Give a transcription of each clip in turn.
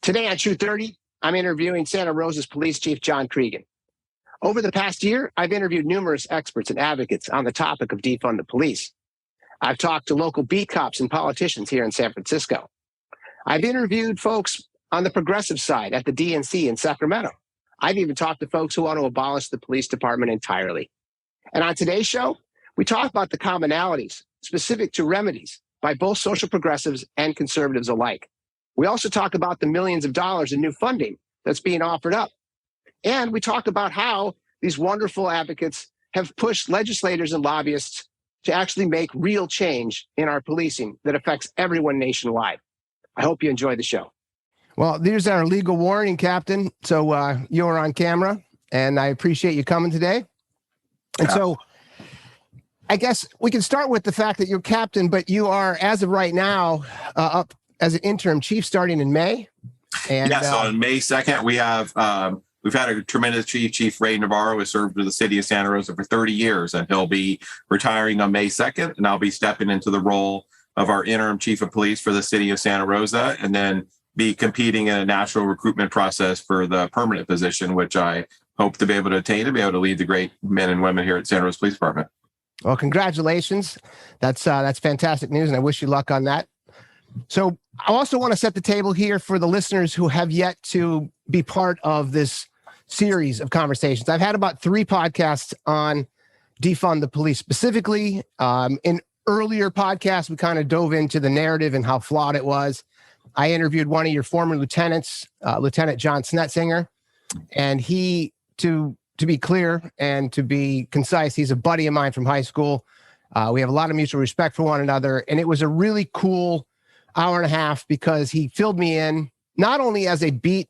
Today on True 30, I'm interviewing Santa Rosa's Police Chief John Cregan. Over the past year, I've interviewed numerous experts and advocates on the topic of defund the police. I've talked to local beat cops and politicians here in San Francisco. I've interviewed folks on the progressive side at the DNC in Sacramento. I've even talked to folks who want to abolish the police department entirely. And on today's show, we talk about the commonalities specific to remedies by both social progressives and conservatives alike. We also talk about the millions of dollars in new funding that's being offered up. And we talk about how these wonderful advocates have pushed legislators and lobbyists to actually make real change in our policing that affects everyone nationwide. I hope you enjoy the show. Well, there's our legal warning, Captain. So you're on camera, and I appreciate you coming today. And so I guess we can start with the fact that you're captain, but you are, as of right now, up as an interim chief starting in May. And so on May 2nd, we have we've had a tremendous chief. Ray Navarro has served with the city of Santa Rosa for 30 years, and he'll be retiring on May 2nd, and I'll be stepping into the role of our interim chief of police for the city of Santa Rosa, and then be competing in a national recruitment process for the permanent position, which I hope to be able to attain, to be able to lead the great men and women here at Santa Rosa Police Department. Well, congratulations. That's fantastic news, and I wish you luck on that. So I also want to set the table here for the listeners who have yet to be part of this series of conversations. I've had about 3 podcasts on defund the police specifically. In earlier podcasts, we kind of dove into the narrative and how flawed it was. I interviewed one of your former lieutenants, Lieutenant John Snetzinger, and he, to be clear and to be concise, he's a buddy of mine from high school. We have a lot of mutual respect for one another, and it was a really cool hour and a half because he filled me in not only as a beat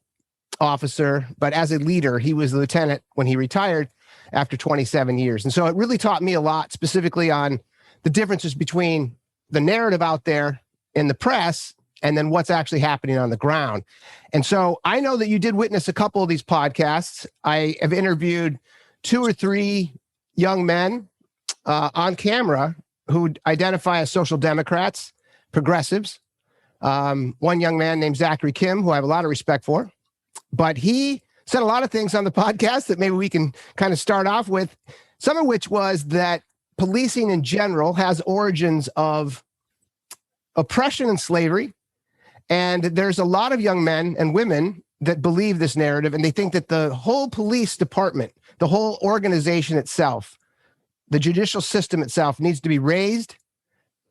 officer, but as a leader. He was a lieutenant when he retired after 27 years. And so it really taught me a lot, specifically on the differences between the narrative out there in the press and then what's actually happening on the ground. And so I know that you did witness a couple of these podcasts. I have interviewed 2 or 3 young men on camera who identify as social democrats, progressives. One young man named Zachary Kim, who I have a lot of respect for, but he said a lot of things on the podcast that maybe we can kind of start off with, some of which was that policing in general has origins of oppression and slavery. And there's a lot of young men and women that believe this narrative, and they think that the whole police department, the whole organization itself, the judicial system itself needs to be razed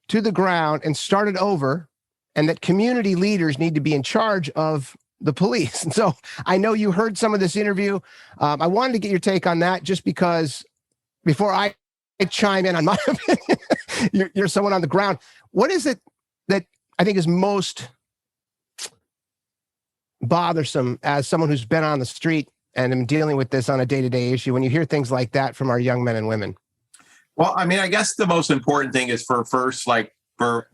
to the ground and started over, and that community leaders need to be in charge of the police. And so I know you heard some of this interview. I wanted to get your take on that just because before I chime in on my opinion, you're someone on the ground. What is it that I think is most bothersome as someone who's been on the street and am dealing with this on a day-to-day issue when you hear things like that from our young men and women? Well, I mean, I guess the most important thing is for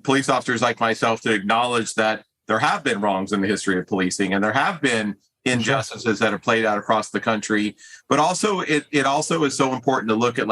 police officers like myself to acknowledge that there have been wrongs in the history of policing, and there have been injustices that have played out across the country. But also, it also is so important to look at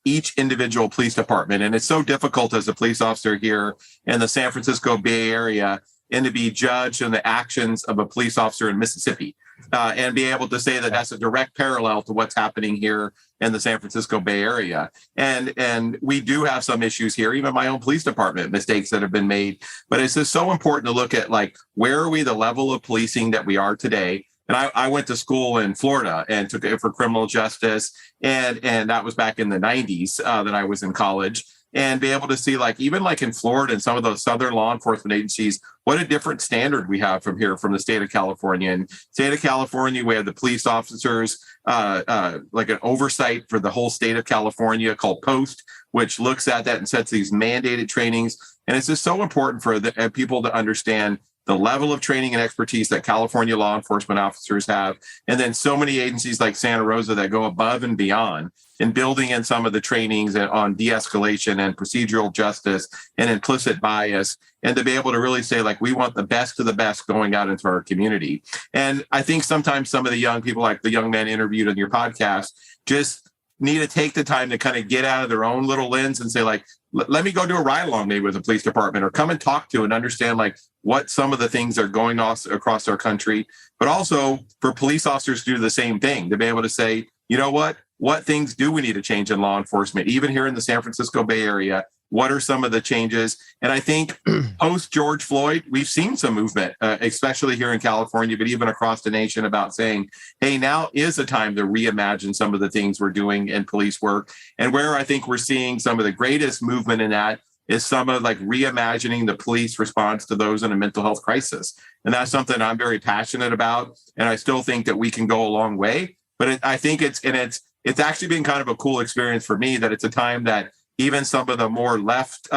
each individual police department. And it's so difficult as a police officer here in the San Francisco Bay Area and to be judged on the actions of a police officer in Mississippi and be able to say that that's a direct parallel to what's happening here in the San Francisco Bay Area. And we do have some issues here, even my own police department, mistakes that have been made. But it's just so important to look at where are we, the level of policing that we are today. And I went to school in Florida and took it for criminal justice. And that was back in the 90s that I was in college. And be able to see, even in Florida and some of those southern law enforcement agencies, what a different standard we have from here, from the state of California. And state of California, we have the police officers, an oversight for the whole state of California called POST, which looks at that and sets these mandated trainings. And it's just so important for people to understand the level of training and expertise that California law enforcement officers have. And then so many agencies like Santa Rosa that go above and beyond in building in some of the trainings on de-escalation and procedural justice and implicit bias, and to be able to really say, we want the best of the best going out into our community. And I think sometimes some of the young people, like the young man interviewed on your podcast, just need to take the time to kind of get out of their own little lens and say, like, let me go do a ride along maybe with the police department, or come and talk to and understand like what some of the things are going on across our country. But also for police officers to do the same thing, to be able to say, you know what things do we need to change in law enforcement, even here in the San Francisco Bay Area? What are some of the changes? And I think post George Floyd, we've seen some movement, especially here in California, but even across the nation, about saying, hey, now is the time to reimagine some of the things we're doing in police work. And where I think we're seeing some of the greatest movement in that is some of like reimagining the police response to those in a mental health crisis. And that's something I'm very passionate about. And I still think that we can go a long way. But I think it's actually been kind of a cool experience for me, that it's a time that even some of the more left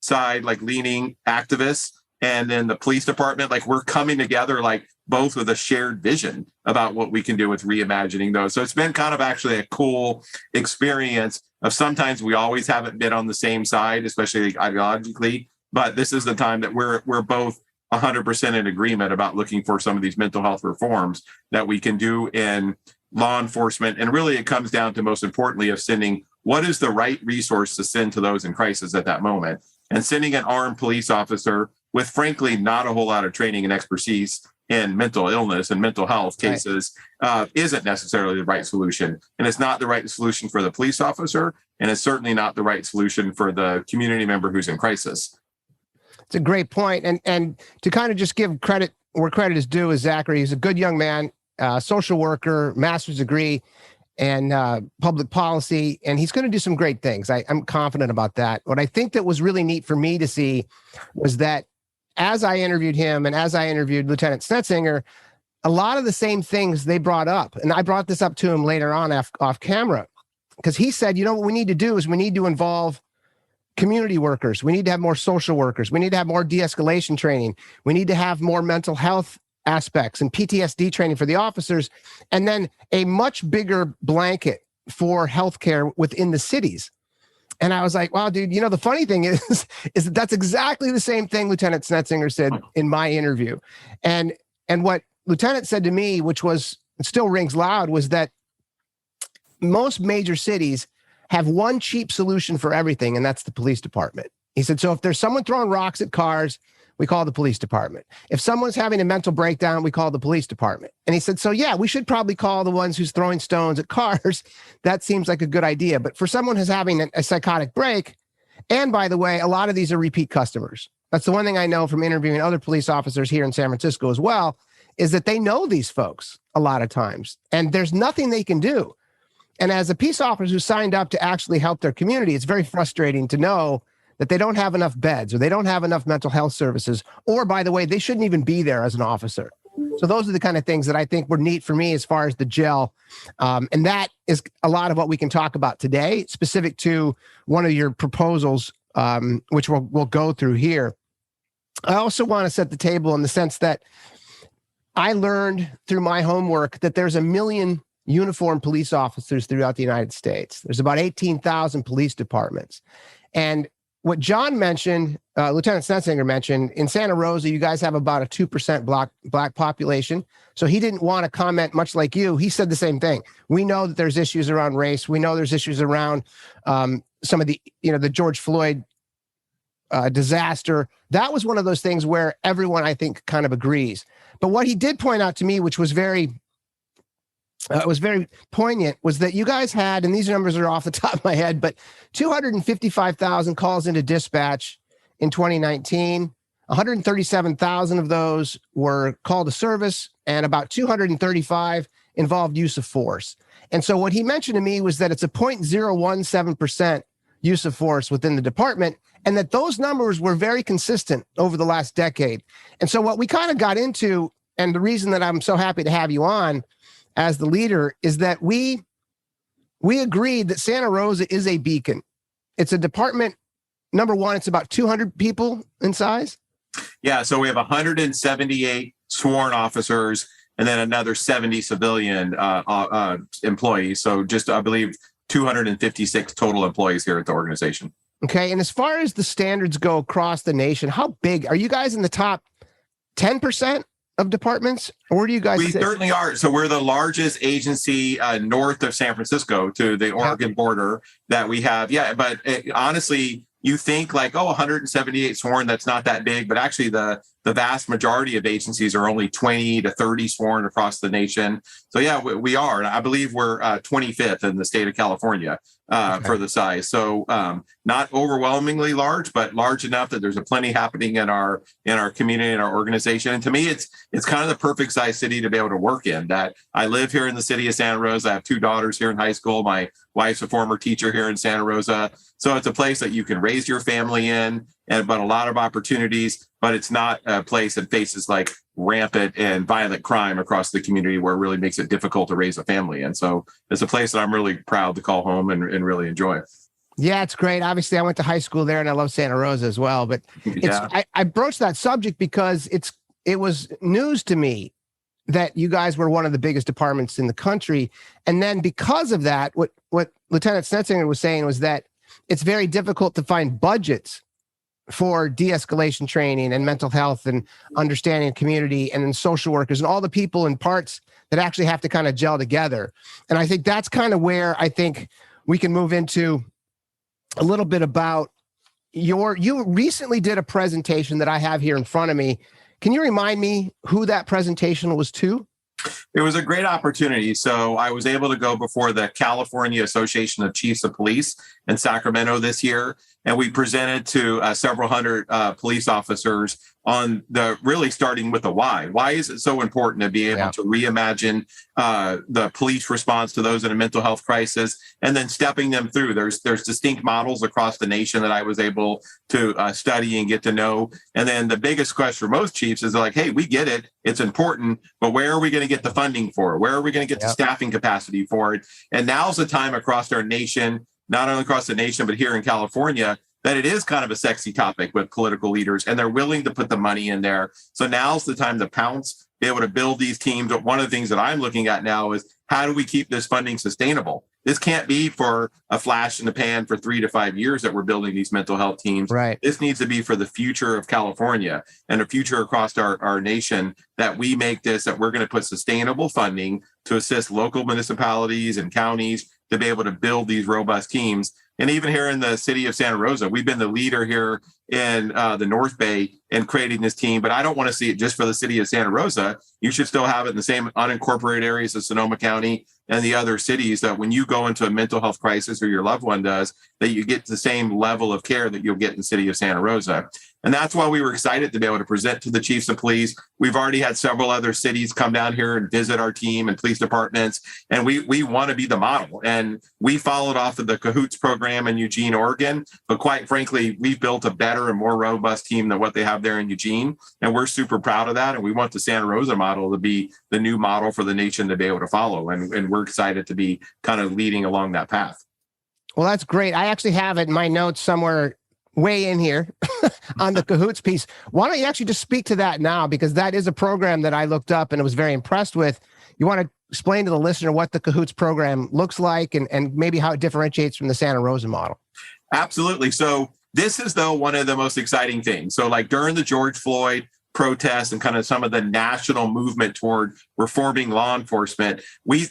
side, like leaning activists, and then the police department, like we're coming together, like both with a shared vision about what we can do with reimagining those. So it's been kind of actually a cool experience of, sometimes we always haven't been on the same side, especially ideologically, but this is the time that we're both 100% in agreement about looking for some of these mental health reforms that we can do in law enforcement. And really it comes down to, most importantly, of sending what is the right resource to send to those in crisis at that moment. And sending an armed police officer with, frankly, not a whole lot of training and expertise in mental illness and mental health cases isn't necessarily the right solution. And it's not the right solution for the police officer. And it's certainly not the right solution for the community member who's in crisis. It's a great point. And to kind of just give credit where credit is due is Zachary. He's a good young man, social worker, master's degree, and public policy, and he's going to do some great things. I'm confident about that. What I think that was really neat for me to see was that as I interviewed him and as I interviewed Lieutenant Snetzinger, a lot of the same things they brought up, and I brought this up to him later on off camera, because he said, you know, what we need to do is we need to involve community workers. We need to have more social workers. We need to have more de-escalation training. We need to have more mental health aspects and PTSD training for the officers, and then a much bigger blanket for healthcare within the cities. And I was like, wow, dude, you know, the funny thing is that that's exactly the same thing Lieutenant Snetzinger said in my interview. And what Lieutenant said to me, which was, it still rings loud, was that most major cities have one cheap solution for everything, and that's the police department. He said, so if there's someone throwing rocks at cars, we call the police department. If someone's having a mental breakdown, we call the police department. And he said, so yeah, we should probably call the ones who's throwing stones at cars. That seems like a good idea. But for someone who's having a psychotic break, and by the way, a lot of these are repeat customers. That's the one thing I know from interviewing other police officers here in San Francisco as well, is that they know these folks a lot of times, and there's nothing they can do. And as a peace officer who signed up to actually help their community, it's very frustrating to know that they don't have enough beds, or they don't have enough mental health services, or by the way, they shouldn't even be there as an officer. So those are the kind of things that I think were neat for me as far as the gel. And that is a lot of what we can talk about today, specific to one of your proposals, which we'll go through here. I also want to set the table in the sense that I learned through my homework that there's 1 million uniformed police officers throughout the United States. There's about 18,000 police departments. And what John mentioned, Lieutenant Snetzinger mentioned, in Santa Rosa, you guys have about a 2% black population. So he didn't want to comment much like you. He said the same thing. We know that there's issues around race. We know there's issues around some of the, the George Floyd disaster. That was one of those things where everyone, I think, kind of agrees. But what he did point out to me, which was very poignant, was that you guys had, and these numbers are off the top of my head, but 255,000 calls into dispatch in 2019. 137,000 of those were call to service, and about 235 involved use of force. And so what he mentioned to me was that it's a 0.017% use of force within the department, and that those numbers were very consistent over the last decade. And so what we kind of got into, and the reason that I'm so happy to have you on as the leader, is that we agreed that Santa Rosa is a beacon. It's a department, number one, it's about 200 people in size. Yeah, so we have 178 sworn officers and then another 70 civilian employees. So just, I believe, 256 total employees here at the organization. Okay, and as far as the standards go across the nation, how big are you guys? In the top 10%? of departments? Or where do you guys We sit? certainly are. So we're the largest agency north of San Francisco to the Oregon border that we have. Yeah, but honestly, you think like, 178 sworn, that's not that big, but actually the vast majority of agencies are only 20 to 30 sworn across the nation. So yeah, we are. And I believe we're 25th in the state of California for the size. So not overwhelmingly large, but large enough that there's plenty happening in our community and our organization. And to me, it's kind of the perfect size city to be able to work in. That I live here in the city of Santa Rosa. I have 2 daughters here in high school. My wife's a former teacher here in Santa Rosa. So it's a place that you can raise your family in, but a lot of opportunities, but it's not a place that faces like rampant and violent crime across the community where it really makes it difficult to raise a family. And so it's a place that I'm really proud to call home and really enjoy. Yeah, it's great. Obviously, I went to high school there and I love Santa Rosa as well. But I broached that subject because it was news to me that you guys were one of the biggest departments in the country. And then because of that, what Lieutenant Snetzinger was saying was that it's very difficult to find budgets for de-escalation training and mental health and understanding of community and then social workers and all the people in parts that actually have to kind of gel together. And I think that's kind of where I think we can move into a little bit about you recently did a presentation that I have here in front of me. Can you remind me who that presentation was to? It was a great opportunity. So I was able to go before the California Association of Chiefs of Police in Sacramento this year. And we presented to several hundred police officers on really starting with the why. Why is it so important to be able to reimagine the police response to those in a mental health crisis, and then stepping them through? There's distinct models across the nation that I was able to study and get to know. And then the biggest question for most chiefs is like, hey, we get it. It's important, but where are we going to get the funding for it? Where are we going to get the staffing capacity for it? And now's the time across our nation, not only across the nation, but here in California, that it is kind of a sexy topic with political leaders, and they're willing to put the money in there. So now's the time to pounce, be able to build these teams. But one of the things that I'm looking at now is how do we keep this funding sustainable? This can't be for a flash in the pan for 3 to 5 years that we're building these mental health teams. Right. This needs to be for the future of California and the future across our nation, that we make this, that we're going to put sustainable funding to assist local municipalities and counties to be able to build these robust teams. And even here in the city of Santa Rosa, we've been the leader here in the North Bay in creating this team. But I don't want to see it just for the city of Santa Rosa. You should still have it in the same unincorporated areas of Sonoma County and the other cities, that when you go into a mental health crisis or your loved one does, that you get the same level of care that you'll get in the city of Santa Rosa. And that's why we were excited to be able to present to the chiefs of police. We've already had several other cities come down here and visit our team and police departments. And we want to be the model. And we followed off of the CAHOOTS program in Eugene, Oregon. But quite frankly, we've built a better and more robust team than what they have there in Eugene. And we're super proud of that. And we want the Santa Rosa model to be the new model for the nation to be able to follow. And we're excited to be kind of leading along that path. Well, that's great. I actually have it in my notes somewhere way in here on the CAHOOTS piece. Why don't you actually just speak to that now? Because that is a program that I looked up and I was very impressed with. You want to explain to the listener what the CAHOOTS program looks like and maybe how it differentiates from the Santa Rosa model? Absolutely. So this is, though, one of the most exciting things. So like during the George Floyd protests and kind of some of the national movement toward reforming law enforcement,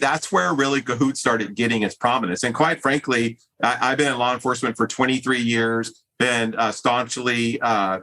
that's where really CAHOOTS started getting its prominence. And quite frankly, I've been in law enforcement for 23 years, been staunchly a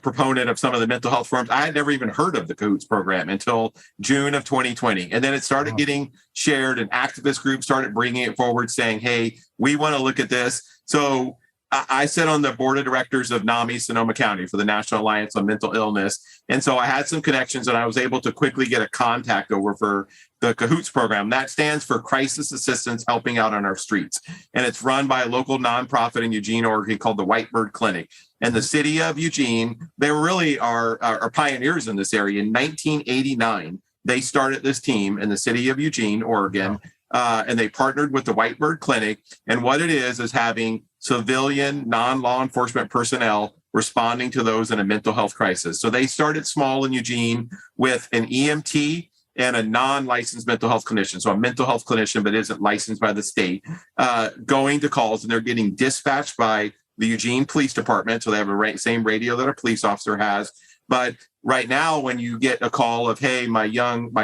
proponent of some of the mental health reforms. I had never even heard of the CAHOOTS program until June of 2020. And then it started getting shared, and activist groups started bringing it forward saying, hey, we want to look at this. So I sit on the board of directors of NAMI Sonoma County for the National Alliance on Mental Illness. And so I had some connections, and I was able to quickly get a contact over for the CAHOOTS program. That stands for Crisis Assistance Helping Out on Our Streets. And it's run by a local nonprofit in Eugene, Oregon called the Whitebird Clinic. And the city of Eugene, they really are pioneers in this area. In 1989, they started this team in the city of Eugene, Oregon. And they partnered with the Whitebird Clinic. And what it is having civilian, non-law enforcement personnel responding to those in a mental health crisis. So they started small in Eugene with an EMT and a non-licensed mental health clinician. So a mental health clinician, but isn't licensed by the state, going to calls, and they're getting dispatched by the Eugene Police Department. So they have the same radio that a police officer has. But right now, when you get a call of, hey, my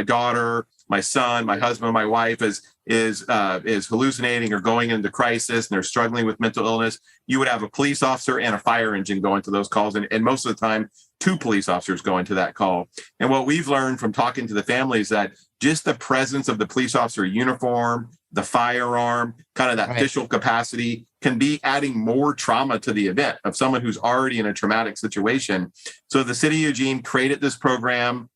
daughter, my son, my husband, my wife is hallucinating or going into crisis and they're struggling with mental illness, you would have a police officer and a fire engine going to those calls. And most of the time, 2 police officers go into that call. And what we've learned from talking to the family is that just the presence of the police officer uniform, the firearm, kind of that official capacity can be adding more trauma to the event of someone who's already in a traumatic situation. So the city of Eugene created this program,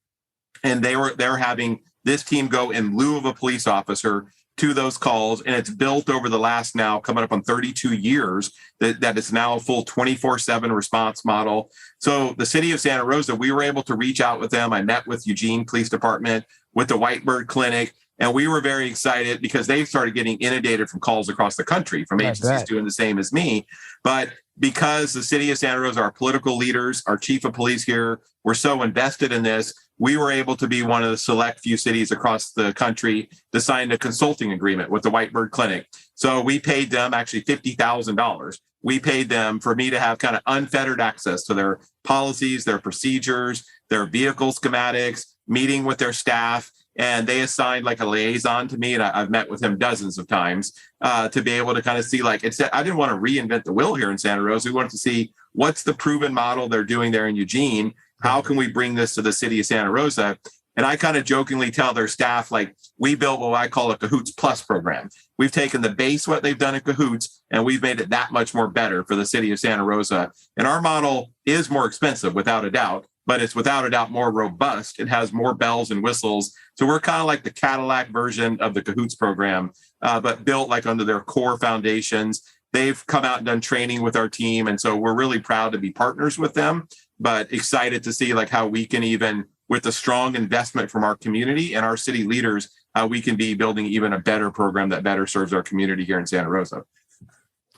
and they're having this team go in lieu of a police officer to those calls. And it's built over the last now coming up on 32 years that is now a full 24/7 response model. So the city of Santa Rosa, we were able to reach out with them. I met with Eugene Police Department, with the Whitebird Clinic, and we were very excited because they started getting inundated from calls across the country from agencies doing the same as me. But because the city of Santa Rosa, our political leaders, our chief of police here, were so invested in this, we were able to be one of the select few cities across the country to sign a consulting agreement with the Whitebird Clinic. So we paid them actually $50,000. We paid them for me to have kind of unfettered access to their policies, their procedures, their vehicle schematics, meeting with their staff. And they assigned like a liaison to me, and I've met with him dozens of times to be able to kind of see, like, I didn't want to reinvent the wheel here in Santa Rosa. We wanted to see what's the proven model they're doing there in Eugene. How can we bring this to the city of Santa Rosa? And I kind of jokingly tell their staff, like, we built what I call a Cahoots Plus program. We've taken the base, what they've done in Cahoots, and we've made it that much more better for the city of Santa Rosa. And our model is more expensive, without a doubt, but it's without a doubt more robust. It has more bells and whistles. So we're kind of like the Cadillac version of the Cahoots program, but built like under their core foundations. They've come out and done training with our team. And so we're really proud to be partners with them, but excited to see like how we can, even with a strong investment from our community and our city leaders, how we can be building even a better program that better serves our community here in Santa Rosa.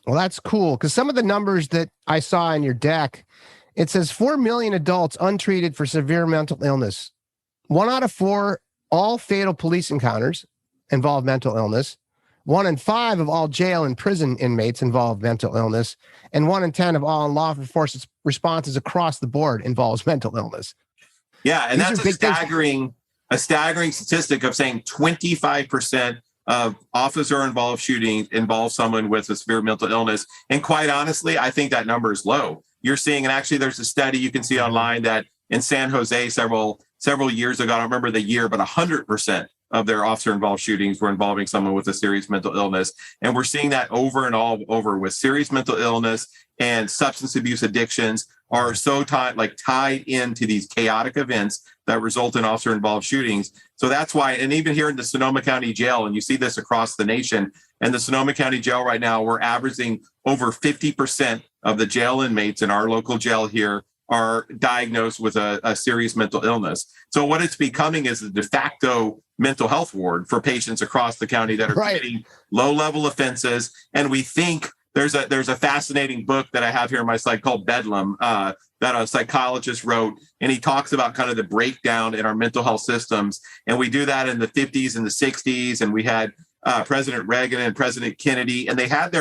Well, that's cool, because some of the numbers that I saw in your deck, it says 4 million adults untreated for severe mental illness. 1 out of 4 all fatal police encounters involve mental illness. 1 in 5 of all jail and prison inmates involve mental illness. And 1 in 10 of all law enforcement responses across the board involves mental illness. Yeah, and that's a staggering statistic of saying 25% of officer-involved shootings involve someone with a severe mental illness. And quite honestly, I think that number is low. You're seeing, and actually there's a study you can see online that in San Jose several years ago, I don't remember the year, but 100% of their officer-involved shootings were involving someone with a serious mental illness. And we're seeing that over and all over with serious mental illness and substance abuse addictions are so tied into these chaotic events that result in officer-involved shootings. So that's why, and even here in the Sonoma County Jail, and you see this across the nation, and the Sonoma County Jail right now, we're averaging over 50% of the jail inmates in our local jail here are diagnosed with a serious mental illness. So what it's becoming is a de facto mental health ward for patients across the county that are committing low-level offenses. And we think there's a fascinating book that I have here on my slide called Bedlam that a psychologist wrote, and he talks about kind of the breakdown in our mental health systems. And we do that in the 50s and the 60s, and we had President Reagan and President Kennedy, and they had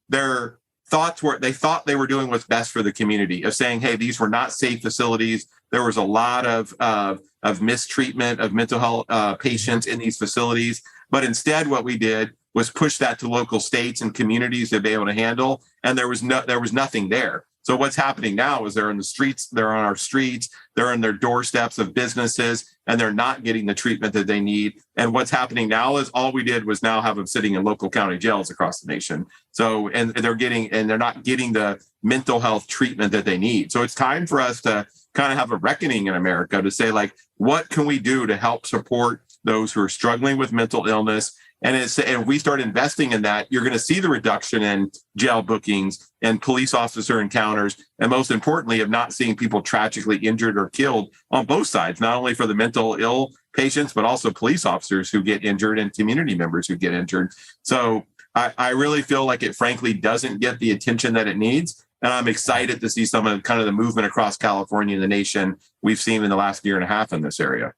their thoughts were, they thought they were doing what's best for the community, of saying, hey, these were not safe facilities. There was a lot of mistreatment of mental health patients in these facilities. But instead, what we did was push that to local states and communities to be able to handle. And there was nothing there. So what's happening now is they're in the streets, they're on our streets, they're on their doorsteps of businesses, and they're not getting the treatment that they need. And what's happening now is all we did was now have them sitting in local county jails across the nation. So, and they're not getting the mental health treatment that they need. So it's time for us to kind of have a reckoning in America to say, like, what can we do to help support those who are struggling with mental illness? And if we start investing in that, you're going to see the reduction in jail bookings and police officer encounters, and most importantly, of not seeing people tragically injured or killed on both sides, not only for the mental ill patients, but also police officers who get injured and community members who get injured. So I really feel like it frankly doesn't get the attention that it needs. And I'm excited to see some of kind of the movement across California and the nation we've seen in the last year and a half in this area.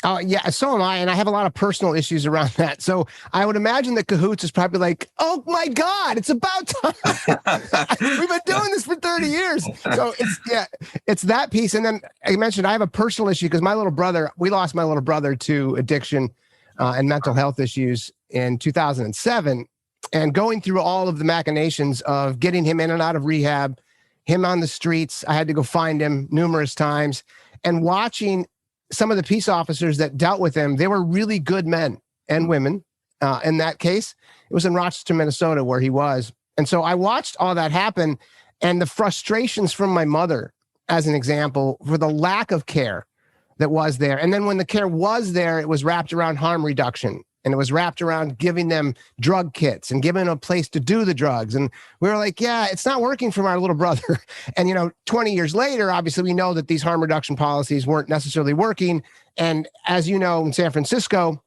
Oh, yeah, so am I. And I have a lot of personal issues around that. So I would imagine that Cahoots is probably like, oh my God, it's about time. We've been doing this for 30 years. So it's that piece. And then I mentioned I have a personal issue because we lost my little brother to addiction and mental health issues in 2007. And going through all of the machinations of getting him in and out of rehab, him on the streets, I had to go find him numerous times, and watching some of the peace officers that dealt with him, they were really good men and women. In that case, it was in Rochester, Minnesota, where he was. And so I watched all that happen, and the frustrations from my mother, as an example, for the lack of care that was there. And then when the care was there, it was wrapped around harm reduction, and it was wrapped around giving them drug kits and giving them a place to do the drugs. And we were like, yeah, it's not working for our little brother. And, 20 years later, obviously, we know that these harm reduction policies weren't necessarily working. And as you know, in San Francisco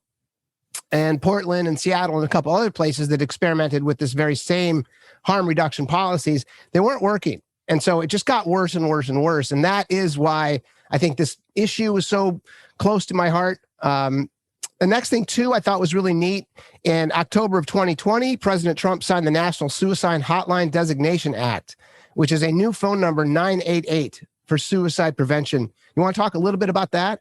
and Portland and Seattle and a couple other places that experimented with this very same harm reduction policies, they weren't working. And so it just got worse and worse and worse. And that is why I think this issue is so close to my heart. The next thing, too, I thought was really neat. In October of 2020, President Trump signed the National Suicide Hotline Designation Act, which is a new phone number, 988, for suicide prevention. You want to talk a little bit about that?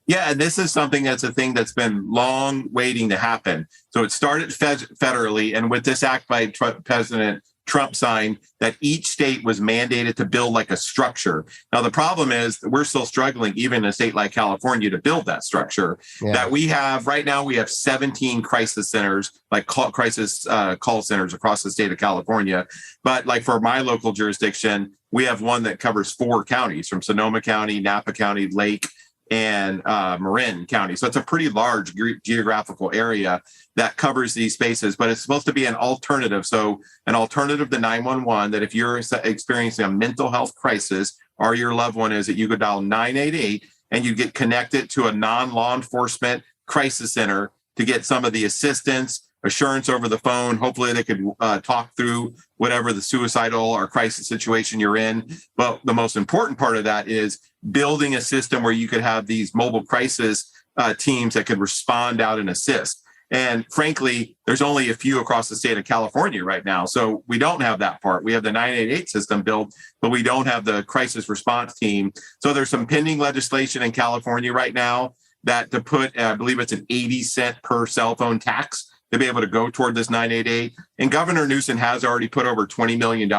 Yeah, and this is something that's a thing that's been long waiting to happen. So it started federally, and with this act by President Trump signed, that each state was mandated to build like a structure. Now, the problem is that we're still struggling, even in a state like California, to build that structure. Yeah. That we have right now, we have 17 crisis centers, like crisis call centers across the state of California. But like for my local jurisdiction, we have one that covers 4 counties, from Sonoma County, Napa County, Lake, and Marin County. So it's a pretty large geographical area that covers these spaces, but it's supposed to be an alternative. So an alternative to 911, that if you're experiencing a mental health crisis or your loved one is, that you could dial 988 and you get connected to a non-law enforcement crisis center to get some of the assistance, assurance over the phone. Hopefully they could talk through whatever the suicidal or crisis situation you're in. But the most important part of that is building a system where you could have these mobile crisis teams that could respond out and assist. And frankly, there's only a few across the state of California right now. So we don't have that part. We have the 988 system built, but we don't have the crisis response team. So there's some pending legislation in California right now that to put, I believe it's an 80-cent per cell phone tax to be able to go toward this 988. And Governor Newsom has already put over $20 million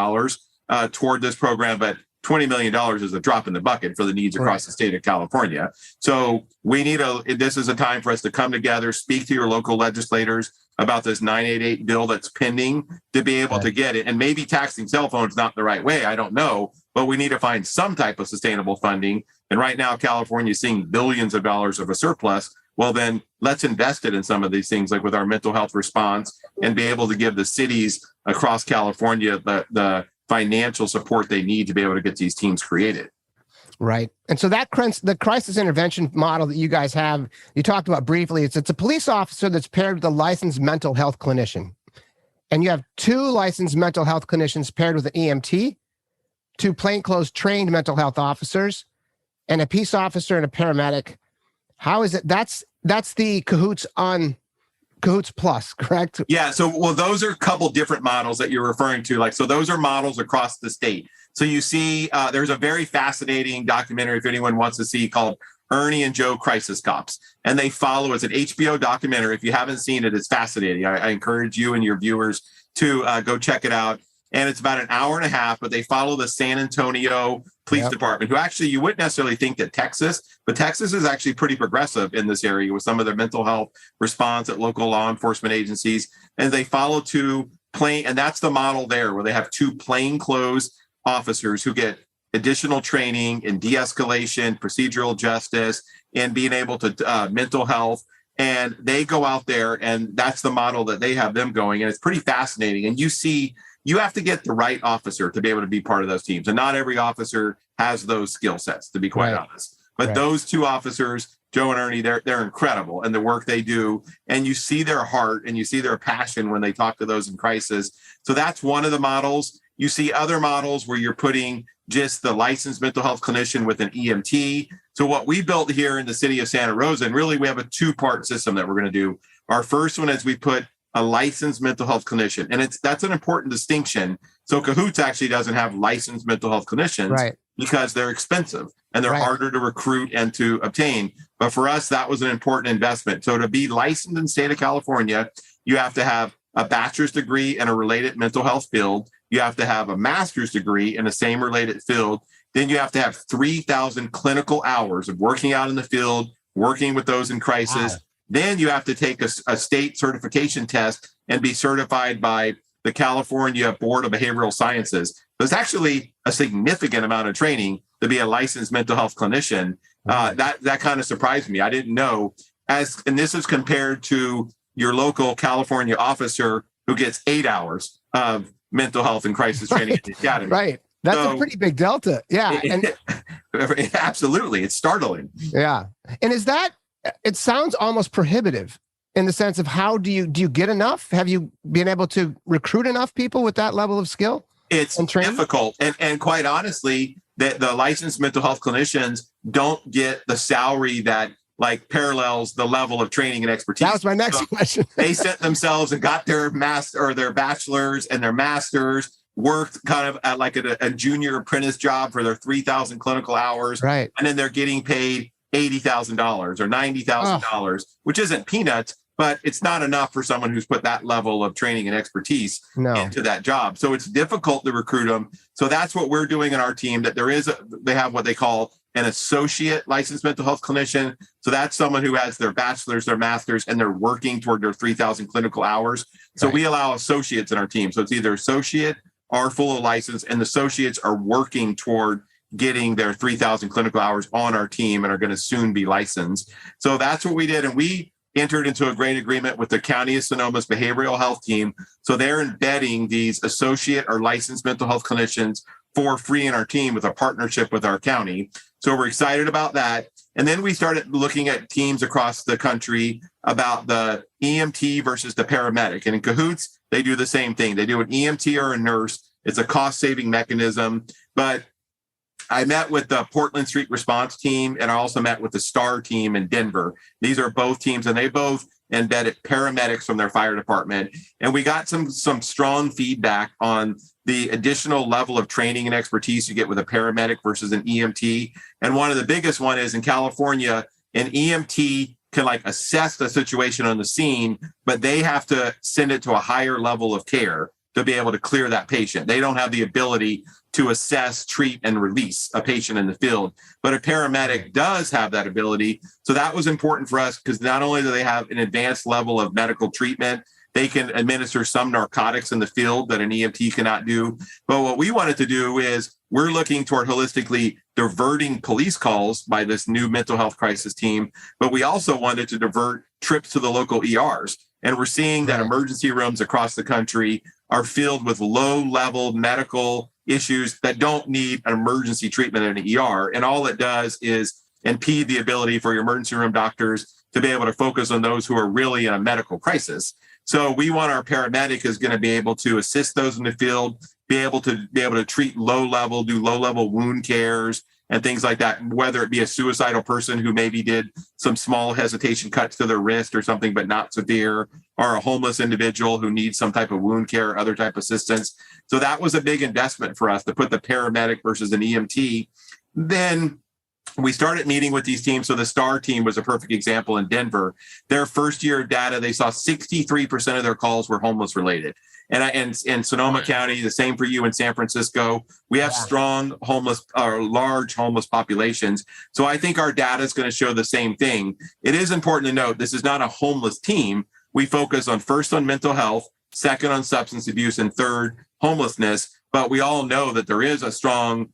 toward this program, but $20 million is a drop in the bucket for the needs across the state of California. So we need this is a time for us to come together, speak to your local legislators about this 988 bill that's pending, to be able to get it. And maybe taxing cell phones not the right way, I don't know, but we need to find some type of sustainable funding. And right now, California is seeing billions of dollars of a surplus. Well, then let's invest it in some of these things, like with our mental health response, and be able to give the cities across California the financial support they need to be able to get these teams created. Right. And so the crisis intervention model that you guys have, you talked about briefly, it's a police officer that's paired with a licensed mental health clinician. And you have 2 licensed mental health clinicians paired with an EMT, 2 plainclothes trained mental health officers, and a peace officer and a paramedic. How is it? That's the Cahoots on Cahoots Plus, correct? Yeah. So, well, those are a couple different models that you're referring to. So those are models across the state. So you see, there's a very fascinating documentary, if anyone wants to see, called Ernie and Joe Crisis Cops. And they follow, it's an HBO documentary. If you haven't seen it, it's fascinating. I encourage you and your viewers to go check it out. And it's about an hour and a half, but they follow the San Antonio Police Department, who actually, you wouldn't necessarily think that Texas, but Texas is actually pretty progressive in this area with some of their mental health response at local law enforcement agencies. And they follow 2 and that's the model there, where they have 2 plainclothes officers who get additional training in de-escalation, procedural justice, and being able to mental health. And they go out there, and that's the model that they have them going. And it's pretty fascinating. And you have to get the right officer to be able to be part of those teams. And not every officer has those skill sets, to be quite honest. But those 2 officers, Joe and Ernie, they're incredible in the work they do. And you see their heart and you see their passion when they talk to those in crisis. So that's one of the models. You see other models where you're putting just the licensed mental health clinician with an EMT. So what we built here in the city of Santa Rosa, and really we have a two-part system that we're going to do. Our first one is we put a licensed mental health clinician, and that's an important distinction. So Cahoots actually doesn't have licensed mental health clinicians, right, because they're expensive and they're right, harder to recruit and to obtain. But for us, that was an important investment. So to be licensed in the state of California, you have to have a bachelor's degree in a related mental health field. You have to have a master's degree in the same related field. Then you have to have 3,000 clinical hours of working out in the field, working with those in crisis. Wow. Then you have to take a state certification test and be certified by the California Board of Behavioral Sciences. There's actually a significant amount of training to be a licensed mental health clinician. That kind of surprised me. I didn't know. And this is compared to your local California officer who gets 8 hours of mental health and crisis training at the academy. Right. That's a pretty big delta. Yeah. And absolutely. It's startling. yeah. And is that, it sounds almost prohibitive in the sense of how do you get enough? Have you been able to recruit enough people with that level of skill? It's difficult. And quite honestly, the licensed mental health clinicians don't get the salary that like parallels the level of training and expertise. That was my next question. They sent themselves and got their their bachelor's and their master's, worked kind of at like a junior apprentice job for their 3,000 clinical hours. Right. And then they're getting paid $80,000 or $90,000, which isn't peanuts, but it's not enough for someone who's put that level of training and expertise into that job. So it's difficult to recruit them. So that's what we're doing in our team, that they have what they call an associate licensed mental health clinician. So that's someone who has their bachelor's, their master's, and they're working toward their 3,000 clinical hours. So we allow associates in our team. So it's either associate or full of license, and the associates are working toward getting their 3,000 clinical hours on our team and are going to soon be licensed. So that's what we did. And we entered into a great agreement with the County of Sonoma's behavioral health team. So they're embedding these associate or licensed mental health clinicians for free in our team with a partnership with our county. So we're excited about that. And then we started looking at teams across the country about the EMT versus the paramedic. And in Cahoots, they do the same thing. They do an EMT or a nurse. It's a cost-saving mechanism. But I met with the Portland Street Response team, and I also met with the STAR team in Denver. These are both teams, and they both embedded paramedics from their fire department. And we got some strong feedback on the additional level of training and expertise you get with a paramedic versus an EMT. And one of the biggest one is in California, an EMT can like assess the situation on the scene, but they have to send it to a higher level of care to be able to clear that patient. They don't have the ability to assess, treat, and release a patient in the field. But a paramedic does have that ability. So that was important for us because not only do they have an advanced level of medical treatment, they can administer some narcotics in the field that an EMT cannot do. But what we wanted to do is we're looking toward holistically diverting police calls by this new mental health crisis team. But we also wanted to divert trips to the local ERs. And we're seeing that emergency rooms across the country are filled with low-level medical issues that don't need an emergency treatment in an ER. And all it does is impede the ability for your emergency room doctors to be able to focus on those who are really in a medical crisis. So we want our paramedic is going to be able to assist those in the field, be able to treat low-level, do low-level wound cares and things like that, whether it be a suicidal person who maybe did some small hesitation cuts to their wrist or something, but not severe, or a homeless individual who needs some type of wound care or other type of assistance. So that was a big investment for us to put the paramedic versus an EMT. Then we started meeting with these teams. So the STAR team was a perfect example in Denver. Their first year of data, they saw 63% of their calls were homeless related. And in Sonoma County, the same for you in San Francisco, we have strong homeless or large homeless populations. So I think our data is going to show the same thing. It is important to note this is not a homeless team. We focus on first on mental health, second on substance abuse, and third homelessness. But we all know that there is a strong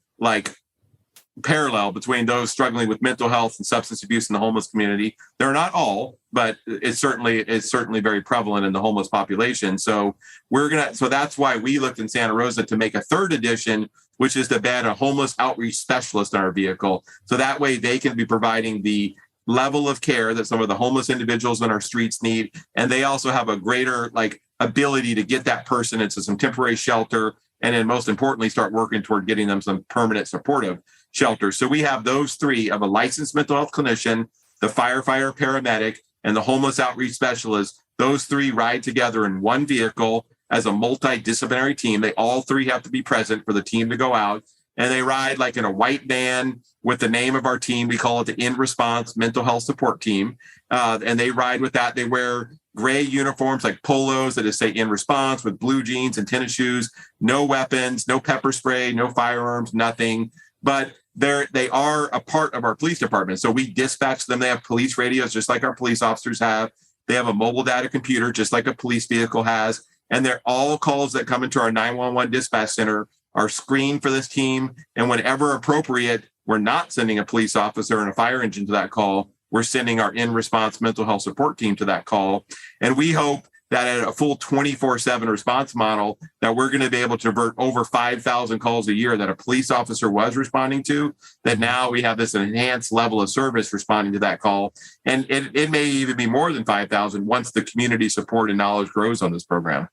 parallel between those struggling with mental health and substance abuse in the homeless community. They're not all, but it's certainly very prevalent in the homeless population. So that's why we looked in Santa Rosa to make a third edition, which is to add a homeless outreach specialist in our vehicle. So that way they can be providing the level of care that some of the homeless individuals on our streets need. And they also have a greater ability to get that person into some temporary shelter and then most importantly, start working toward getting them some permanent supportive shelters. So we have those three of a licensed mental health clinician, the firefighter paramedic, and the homeless outreach specialist. Those three ride together in one vehicle as a multidisciplinary team. They all three have to be present for the team to go out. And they ride like in a white van with the name of our team. We call it the In Response Mental Health Support Team. And they ride with that. They wear gray uniforms like polos that just say In Response with blue jeans and tennis shoes, no weapons, no pepper spray, no firearms, nothing. But they are a part of our police department. So we dispatch them. They have police radios just like our police officers have. They have a mobile data computer just like a police vehicle has. And they're all calls that come into our 911 dispatch center are screened for this team. And whenever appropriate, we're not sending a police officer and a fire engine to that call. We're sending our In Response mental health support team to that call. And we hope that at a full 24/7 response model, that we're going to be able to divert over 5,000 calls a year that a police officer was responding to, that now we have this enhanced level of service responding to that call. And it may even be more than 5,000 once the community support and knowledge grows on this program.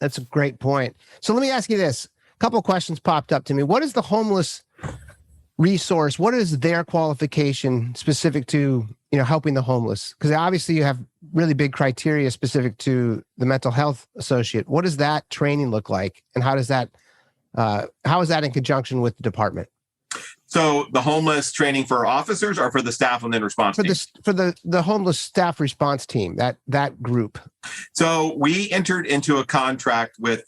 That's a great point. So let me ask you this. A couple of questions popped up to me. What is the homeless resource? What is their qualification specific to, helping the homeless? Because obviously you have really big criteria specific to the mental health associate. What does that training look like? And how is that in conjunction with the department? So the homeless training for officers or for the staff and then response team? For the homeless staff response team, that group. So we entered into a contract with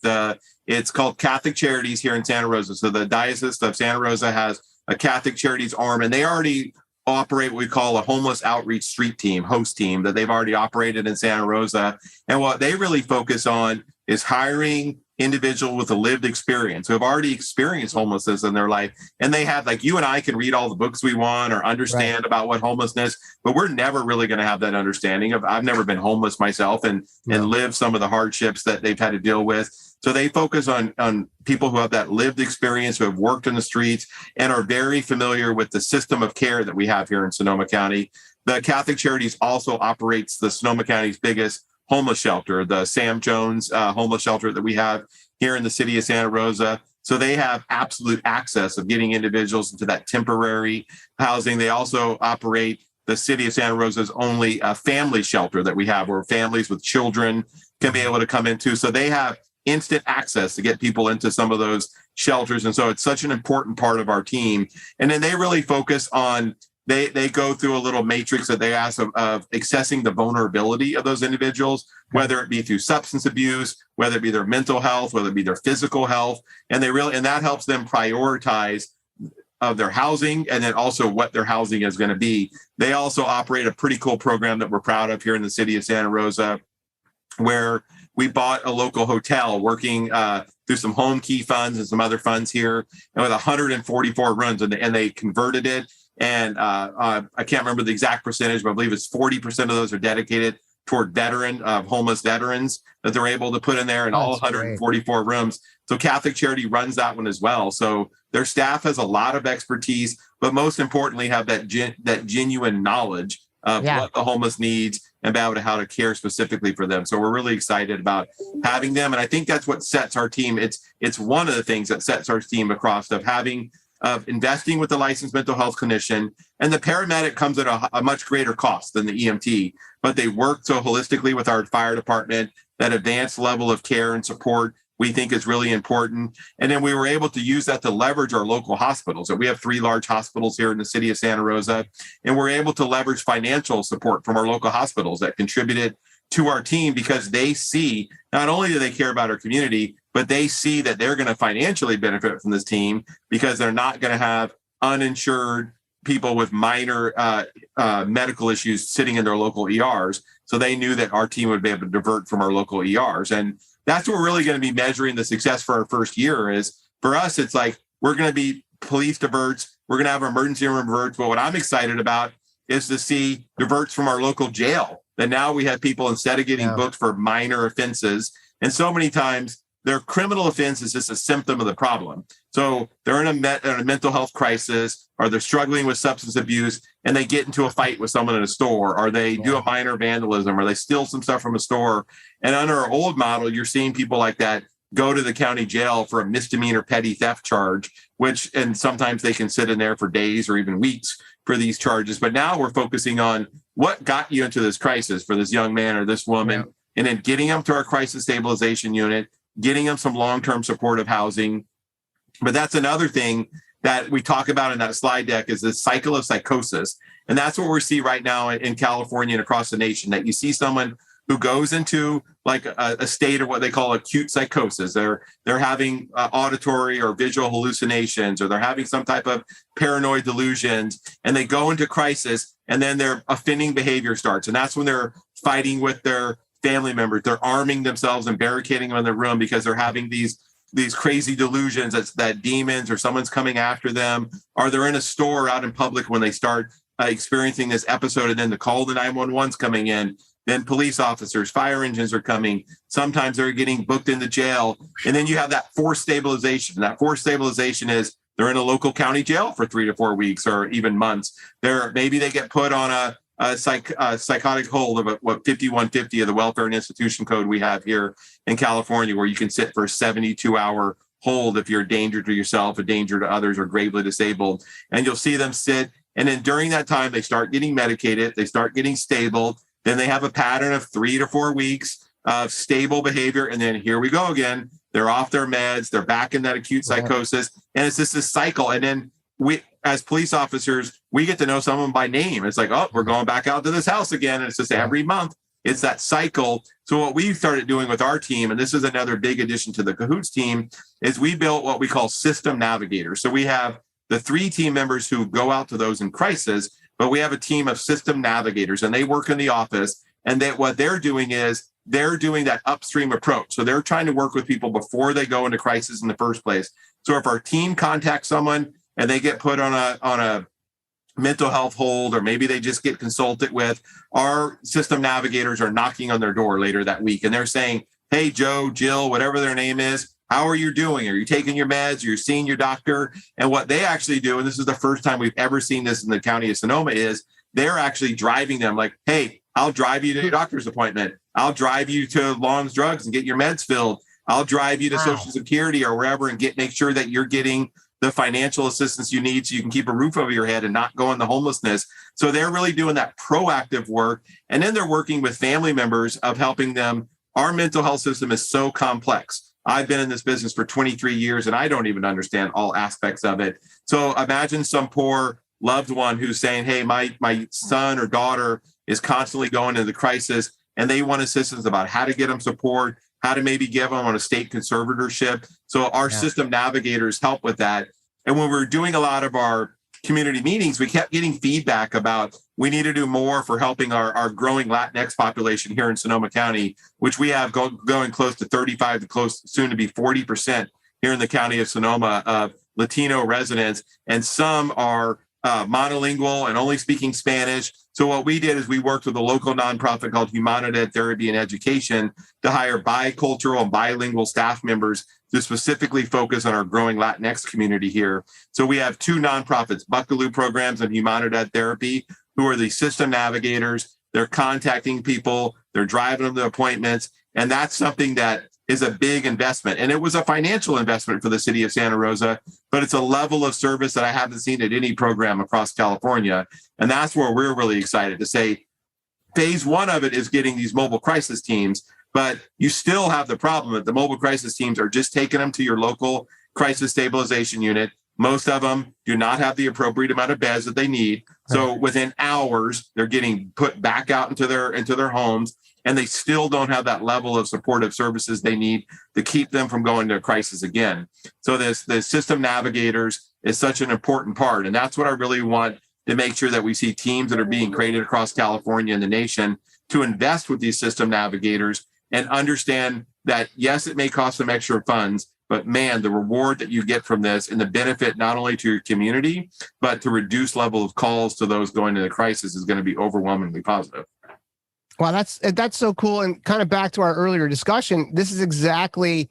it's called Catholic Charities here in Santa Rosa. So the Diocese of Santa Rosa has a Catholic Charities arm, and they already operate what we call a homeless outreach street team, host team, that they've already operated in Santa Rosa. And what they really focus on is hiring individuals with a lived experience who have already experienced homelessness in their life. And they have, like, you and I can read all the books we want or understand about what homelessness, but we're never really going to have that understanding of. I've never been homeless myself and lived some of the hardships that they've had to deal with. So they focus on people who have that lived experience, who have worked in the streets and are very familiar with the system of care that we have here in Sonoma County. The Catholic Charities also operates the Sonoma County's biggest homeless shelter, the Sam Jones homeless shelter that we have here in the city of Santa Rosa. So they have absolute access of getting individuals into that temporary housing. They also operate the city of Santa Rosa's only family shelter that we have, where families with children can be able to come into. So they have instant access to get people into some of those shelters. And so it's such an important part of our team. And then they really focus on, they go through a little matrix that they ask of assessing the vulnerability of those individuals, whether it be through substance abuse, whether it be their mental health, whether it be their physical health. And that helps them prioritize of their housing and then also what their housing is going to be. They also operate a pretty cool program that we're proud of here in the city of Santa Rosa, where we bought a local hotel working through some home key funds and some other funds here, and with 144 rooms, and they converted it. And I can't remember the exact percentage, but I believe it's 40% of those are dedicated toward homeless veterans that they're able to put in there, and all 144 rooms. So Catholic Charity runs that one as well. So their staff has a lot of expertise, but most importantly, have that genuine knowledge of what the homeless needs and about how to care specifically for them. So we're really excited about having them. And I think that's what sets our team. It's one of the things that sets our team across of investing with the licensed mental health clinician. And the paramedic comes at a much greater cost than the EMT, but they work so holistically with our fire department. That advanced level of care and support we think is really important. And then we were able to use that to leverage our local hospitals. So we have 3 large hospitals here in the city of Santa Rosa, and we're able to leverage financial support from our local hospitals that contributed to our team, because they see, not only do they care about our community, but they see that they're going to financially benefit from this team, because they're not going to have uninsured people with minor medical issues sitting in their local ERs. So they knew that our team would be able to divert from our local ERs. And that's what we're really going to be measuring the success for our first year is. For us, it's like, we're going to be police diverts. We're going to have emergency room diverts. But what I'm excited about is to see diverts from our local jail. That now we have people, instead of getting booked for minor offenses, and so many times their criminal offense is just a symptom of the problem. So they're in a mental health crisis, or they're struggling with substance abuse, and they get into a fight with someone in a store, or they do a minor vandalism, or they steal some stuff from a store. And under our old model, you're seeing people like that go to the county jail for a misdemeanor petty theft charge, and sometimes they can sit in there for days or even weeks for these charges. But now we're focusing on what got you into this crisis for this young man or this woman, and then getting them to our crisis stabilization unit, getting them some long-term supportive housing. But that's another thing that we talk about in that slide deck is this cycle of psychosis. And that's what we see right now in California and across the nation, that you see someone who goes into like a state of what they call acute psychosis. They're having auditory or visual hallucinations, or they're having some type of paranoid delusions, and they go into crisis, and then their offending behavior starts. And that's when they're fighting with their family members. They're arming themselves and barricading them in their room because they're having these crazy delusions that demons or someone's coming after them, or they're in a store out in public when they start experiencing this episode, and then the call to 911's coming in. Then police officers, fire engines are coming. Sometimes they're getting booked into jail. And then you have that forced stabilization. That forced stabilization is they're in a local county jail for 3 to 4 weeks or even months. Maybe they get put on a psychotic hold of what 5150 of the Welfare and Institution Code we have here in California, where you can sit for a 72-hour hold if you're a danger to yourself, a danger to others, or gravely disabled. And you'll see them sit. And then during that time, they start getting medicated. They start getting stable. Then they have a pattern of 3 to 4 weeks of stable behavior. And then here we go again. They're off their meds. They're back in that acute psychosis. And it's just this cycle. And then we, as police officers, we get to know someone by name. It's like, oh, we're going back out to this house again. And it's just every month. It's that cycle. So what we've started doing with our team, and this is another big addition to the Cahoots team, is we built what we call system navigators. So we have the 3 team members who go out to those in crisis, but we have a team of system navigators, and they work in the office. And what they're doing is they're doing that upstream approach. So they're trying to work with people before they go into crisis in the first place. So if our team contacts someone and they get put on a mental health hold, or maybe they just get consulted with, our system navigators are knocking on their door later that week. And they're saying, hey, Joe, Jill, whatever their name is, how are you doing? Are you taking your meds? Are you seeing your doctor? And what they actually do, and this is the first time we've ever seen this in the county of Sonoma, is they're actually driving them like, hey, I'll drive you to your doctor's appointment. I'll drive you to Long's Drugs and get your meds filled. I'll drive you to Social Security or wherever and make sure that you're getting the financial assistance you need so you can keep a roof over your head and not go into homelessness. So they're really doing that proactive work. And then they're working with family members of helping them. Our mental health system is so complex. I've been in this business for 23 years and I don't even understand all aspects of it. So imagine some poor loved one who's saying, hey, my son or daughter is constantly going into the crisis, and they want assistance about how to get them support, how to maybe give them on a state conservatorship. So our system navigators help with that. And when we're doing a lot of our community meetings, we kept getting feedback about we need to do more for helping our growing Latinx population here in Sonoma County, which we have going close to 35 to close soon to be 40% here in the county of Sonoma of Latino residents. And some are monolingual and only speaking Spanish. So what we did is we worked with a local nonprofit called Humanidad Therapy and Education to hire bicultural and bilingual staff members to specifically focus on our growing Latinx community here. So we have 2 nonprofits, Buckaloo Programs and Humanidad Therapy, who are the system navigators. They're contacting people, they're driving them to appointments, and that's something that is a big investment. And it was a financial investment for the city of Santa Rosa, but it's a level of service that I haven't seen at any program across California. And that's where we're really excited to say phase 1 of it is getting these mobile crisis teams, but you still have the problem that the mobile crisis teams are just taking them to your local crisis stabilization unit. Most of them do not have the appropriate amount of beds that they need. So within hours, they're getting put back out into their homes, and they still don't have that level of supportive services they need to keep them from going to a crisis again. So the system navigators is such an important part. And that's what I really want to make sure that we see teams that are being created across California and the nation to invest with these system navigators and understand that, yes, it may cost some extra funds, but man, the reward that you get from this and the benefit not only to your community, but to reduce level of calls to those going into the crisis is going to be overwhelmingly positive. Wow, that's so cool. And kind of back to our earlier discussion, this is exactly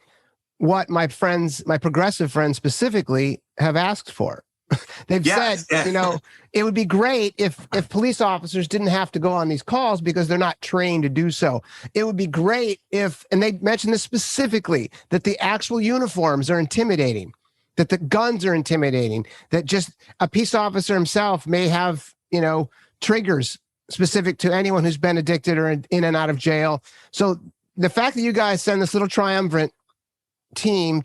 what my friends, my progressive friends specifically, have asked for. They've Yes. said, it would be great if police officers didn't have to go on these calls because they're not trained to do so. It would be great if, and they mentioned this specifically, that the actual uniforms are intimidating, that the guns are intimidating, that just a peace officer himself may have, triggers specific to anyone who's been addicted or in and out of jail. So the fact that you guys send this little triumvirate team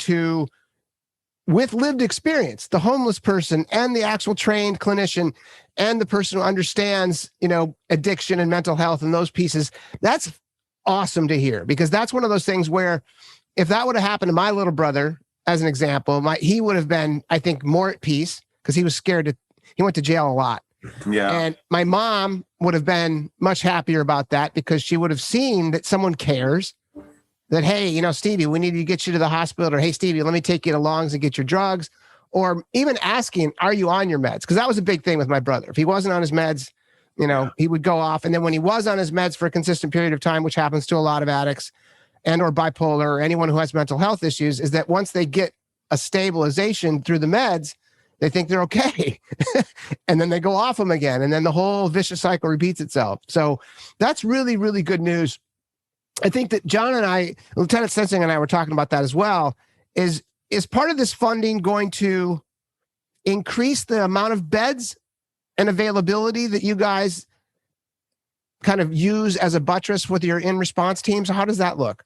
with lived experience, the homeless person and the actual trained clinician and the person who understands, addiction and mental health and those pieces, that's awesome to hear, because that's one of those things where if that would have happened to my little brother, as an example, he would have been, I think, more at peace because he was scared he went to jail a lot. Yeah. And my mom would have been much happier about that because she would have seen that someone cares, that, hey, Stevie, we need to get you to the hospital, or hey, Stevie, let me take you to Long's and get your drugs, or even asking, are you on your meds? Because that was a big thing with my brother. If he wasn't on his meds, he would go off. And then when he was on his meds for a consistent period of time, which happens to a lot of addicts and or bipolar or anyone who has mental health issues, is that once they get a stabilization through the meds, they think they're okay. And then they go off them again. And then the whole vicious cycle repeats itself. So that's really, really good news. I think that John and I, Lieutenant Sensing and I were talking about that as well. Is part of this funding going to increase the amount of beds and availability that you guys kind of use as a buttress with your in-response teams? How does that look?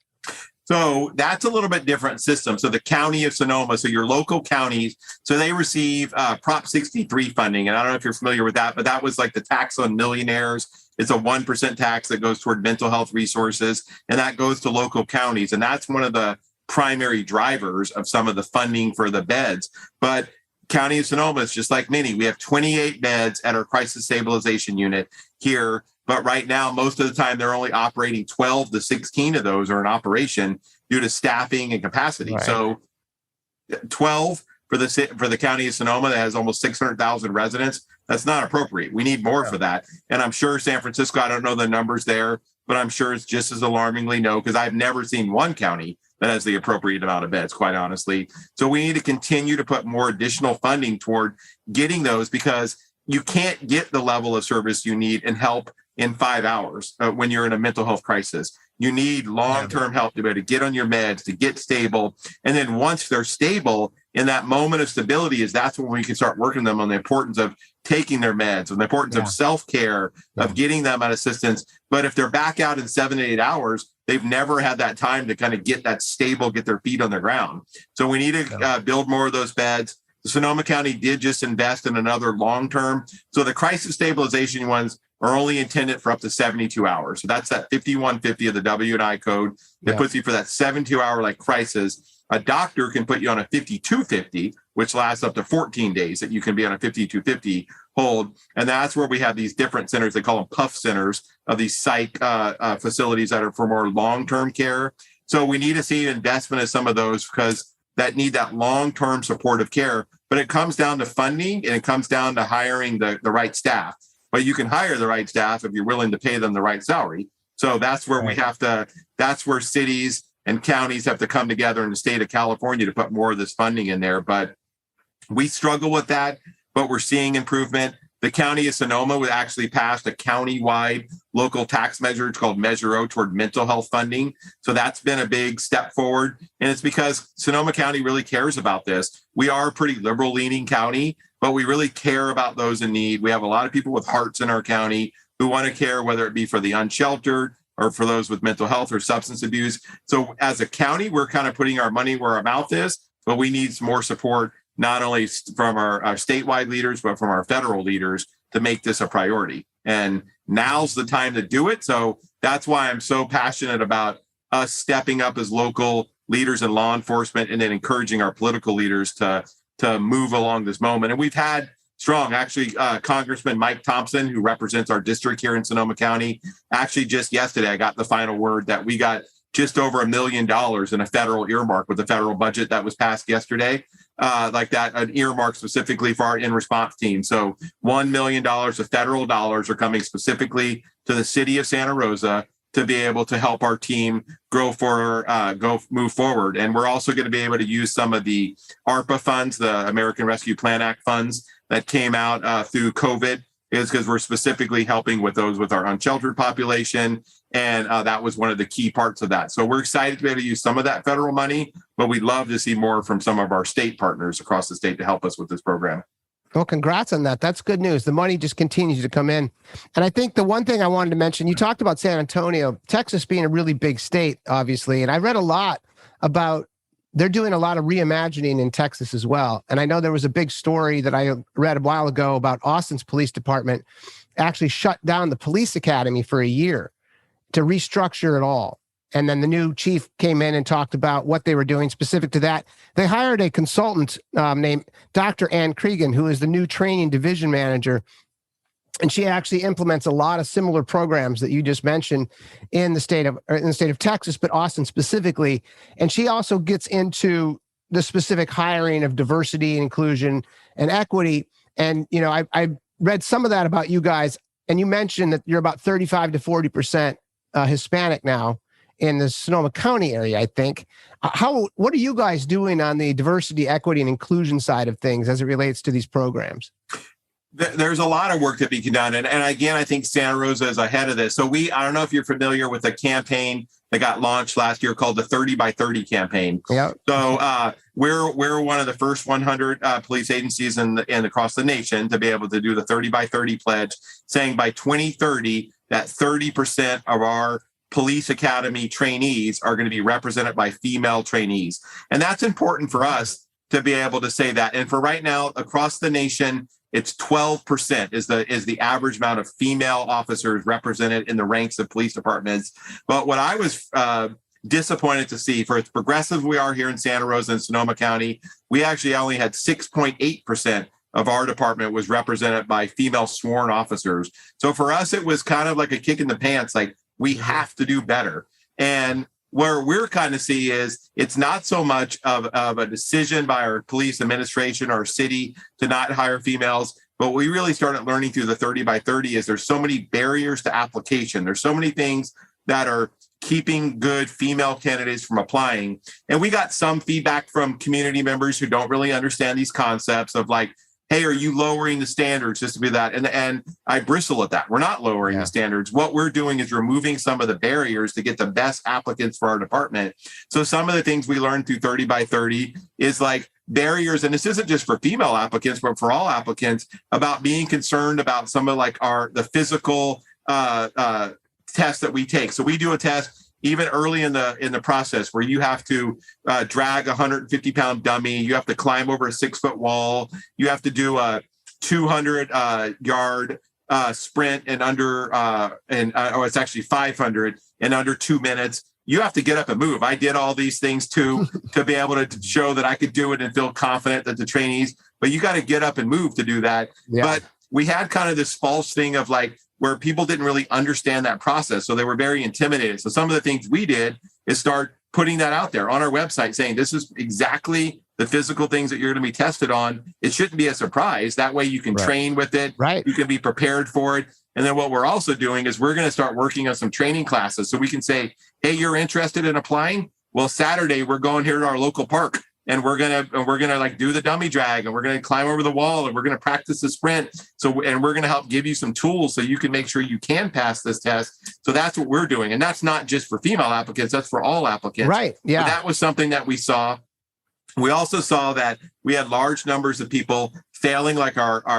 So that's a little bit different system. So the county of Sonoma, so your local counties, so they receive Prop 63 funding. And I don't know if you're familiar with that, but that was like the tax on millionaires. It's a 1% tax that goes toward mental health resources, and that goes to local counties. And that's one of the primary drivers of some of the funding for the beds. But County of Sonoma is just like many. We have 28 beds at our crisis stabilization unit here. But right now, most of the time, they're only operating 12 to 16 of those are in operation due to staffing and capacity. Right. So 12 for the County of Sonoma that has almost 600,000 residents, that's not appropriate. We need more for that. And I'm sure San Francisco, I don't know the numbers there, but I'm sure it's just as alarmingly no, because I've never seen one county that has the appropriate amount of beds, quite honestly. So we need to continue to put more additional funding toward getting those, because you can't get the level of service you need and help in 5 hours when you're in a mental health crisis. You need long-term help to be able to get on your meds, to get stable. And then once they're stable, in that moment of stability, that's when we can start working them on the importance of taking their meds, and the importance of self-care, of getting them that assistance. But if they're back out in 7 to 8 hours, they've never had that time to kind of get that stable, get their feet on the ground. So we need to build more of those beds. The Sonoma County did just invest in another long-term. So the crisis stabilization ones are only intended for up to 72 hours. So that's that 5150 of the W&I code that puts you for that 72-hour like crisis. A doctor can put you on a 5250, which lasts up to 14 days that you can be on a 5250 hold. And that's where we have these different centers. They call them PUF centers, of these psych facilities that are for more long-term care. So we need to see an investment in some of those, because that need that long-term supportive care. But it comes down to funding, and it comes down to hiring the right staff. But you can hire the right staff if you're willing to pay them the right salary. So that's where we have to, that's where cities and counties have to come together in the state of California to put more of this funding in there. But we struggle with that, but we're seeing improvement. The County of Sonoma would actually passed a county-wide local tax measure. It's called Measure O toward mental health funding. So that's been a big step forward. And it's because Sonoma County really cares about this. We are a pretty liberal-leaning county, but we really care about those in need. We have a lot of people with hearts in our county who want to care, whether it be for the unsheltered or for those with mental health or substance abuse. So as a county, we're kind of putting our money where our mouth is, but we need some more support, not only from our statewide leaders, but from our federal leaders to make this a priority. And now's the time to do it. So that's why I'm so passionate about us stepping up as local leaders in law enforcement, and then encouraging our political leaders to move along this moment. And we've had strong, actually, Congressman Mike Thompson, who represents our district here in Sonoma County, actually just yesterday, I got the final word that we got just over $1 million in a federal earmark with the federal budget that was passed yesterday, like that, an earmark specifically for our in-response team. So $1 million of federal dollars are coming specifically to the city of Santa Rosa to be able to help our team move forward. And we're also going to be able to use some of the ARPA funds, the American Rescue Plan Act funds, that came out through COVID is because we're specifically helping with those with our unsheltered population. And that was one of the key parts of that. So we're excited to be able to use some of that federal money, but we'd love to see more from some of our state partners across the state to help us with this program. Well, congrats on that. That's good news. The money just continues to come in. And I think the one thing I wanted to mention, you talked about San Antonio, Texas being a really big state, obviously. And I read a lot about they're doing a lot of reimagining in Texas as well. And I know there was a big story that I read a while ago about Austin's police department actually shut down the police academy for a year to restructure it all. And then the new chief came in and talked about what they were doing specific to that. They hired a consultant named Dr. Cregan, who is the new training division manager. And she actually implements a lot of similar programs that you just mentioned in the state of Texas, but Austin specifically. And she also gets into the specific hiring of diversity, inclusion, and equity. And, you know, I read some of that about you guys, and you mentioned that you're about 35 to 40% Hispanic now in the Sonoma County area, I think. What are you guys doing on the diversity, equity, and inclusion side of things as it relates to these programs? There's a lot of work that can be done. And again, I think Santa Rosa is ahead of this. So I don't know if you're familiar with a campaign that got launched last year called the 30 by 30 campaign. Yep. So we're one of the first 100 police agencies in across the nation to be able to do the 30 by 30 pledge, saying by 2030 that 30% of our police academy trainees are going to be represented by female trainees. And that's important for us to be able to say that. And for right now, across the nation, it's 12% is the average amount of female officers represented in the ranks of police departments. But what I was disappointed to see, for as progressive we are here in Santa Rosa and Sonoma County, we actually only had 6.8% of our department was represented by female sworn officers. So for us, it was kind of like a kick in the pants, like we have to do better. And where we're kind of see is it's not so much of a decision by our police administration or city to not hire females, but what we really started learning through the 30 by 30 is there's so many barriers to application. There's so many things that are keeping good female candidates from applying. And we got some feedback from community members who don't really understand these concepts of like, hey, are you lowering the standards just to be that? And I bristle at that. We're not lowering the standards. What we're doing is removing some of the barriers to get the best applicants for our department. So some of the things we learned through 30 by 30 is like barriers, and this isn't just for female applicants, but for all applicants, about being concerned about some of like the physical tests that we take. So we do a test even early in the process where you have to drag a 150-pound dummy, you have to climb over a 6-foot wall, you have to do a 200-yard sprint in under, it's actually 500 in under 2 minutes. You have to get up and move. I did all these things too to be able to show that I could do it and feel confident that the trainees, but you got to get up and move to do that. Yeah. But we had kind of this false thing of like, where people didn't really understand that process. So they were very intimidated. So some of the things we did is start putting that out there on our website saying, this is exactly the physical things that you're going to be tested on. It shouldn't be a surprise. That way you can train with it. Right. You can be prepared for it. And then what we're also doing is we're going to start working on some training classes. So we can say, hey, you're interested in applying? Well, Saturday, we're going here to our local park. And we're gonna like do the dummy drag, and we're gonna climb over the wall, and we're gonna practice the sprint. And we're gonna help give you some tools so you can make sure you can pass this test. So that's what we're doing, and that's not just for female applicants; that's for all applicants. Right? Yeah. But that was something that we saw. We also saw that we had large numbers of people failing. Like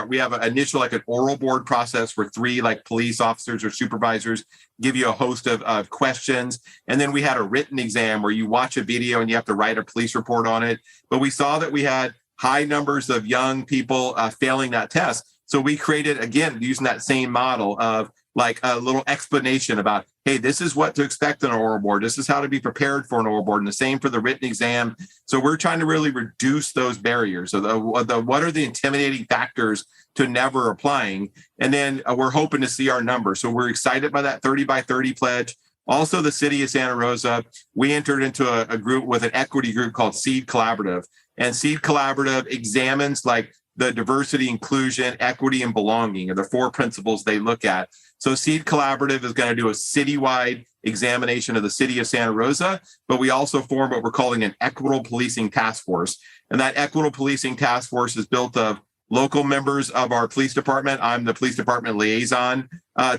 we have an initial like an oral board process where 3 like police officers or supervisors give you a host of questions. And then we had a written exam where you watch a video and you have to write a police report on it. But we saw that we had high numbers of young people failing that test. So we created, again, using that same model of like a little explanation about, hey, this is what to expect in an oral board. This is how to be prepared for an oral board, and the same for the written exam. So we're trying to really reduce those barriers. So what are the intimidating factors to never applying? And then we're hoping to see our numbers. So we're excited by that 30 by 30 pledge. Also, the city of Santa Rosa, we entered into a group with an equity group called Seed Collaborative. And Seed Collaborative examines like the diversity, inclusion, equity, and belonging are the 4 principles they look at. So Seed Collaborative is going to do a citywide examination of the city of Santa Rosa, but we also form what we're calling an equitable policing task force. And that equitable policing task force is built of local members of our police department. I'm the police department liaison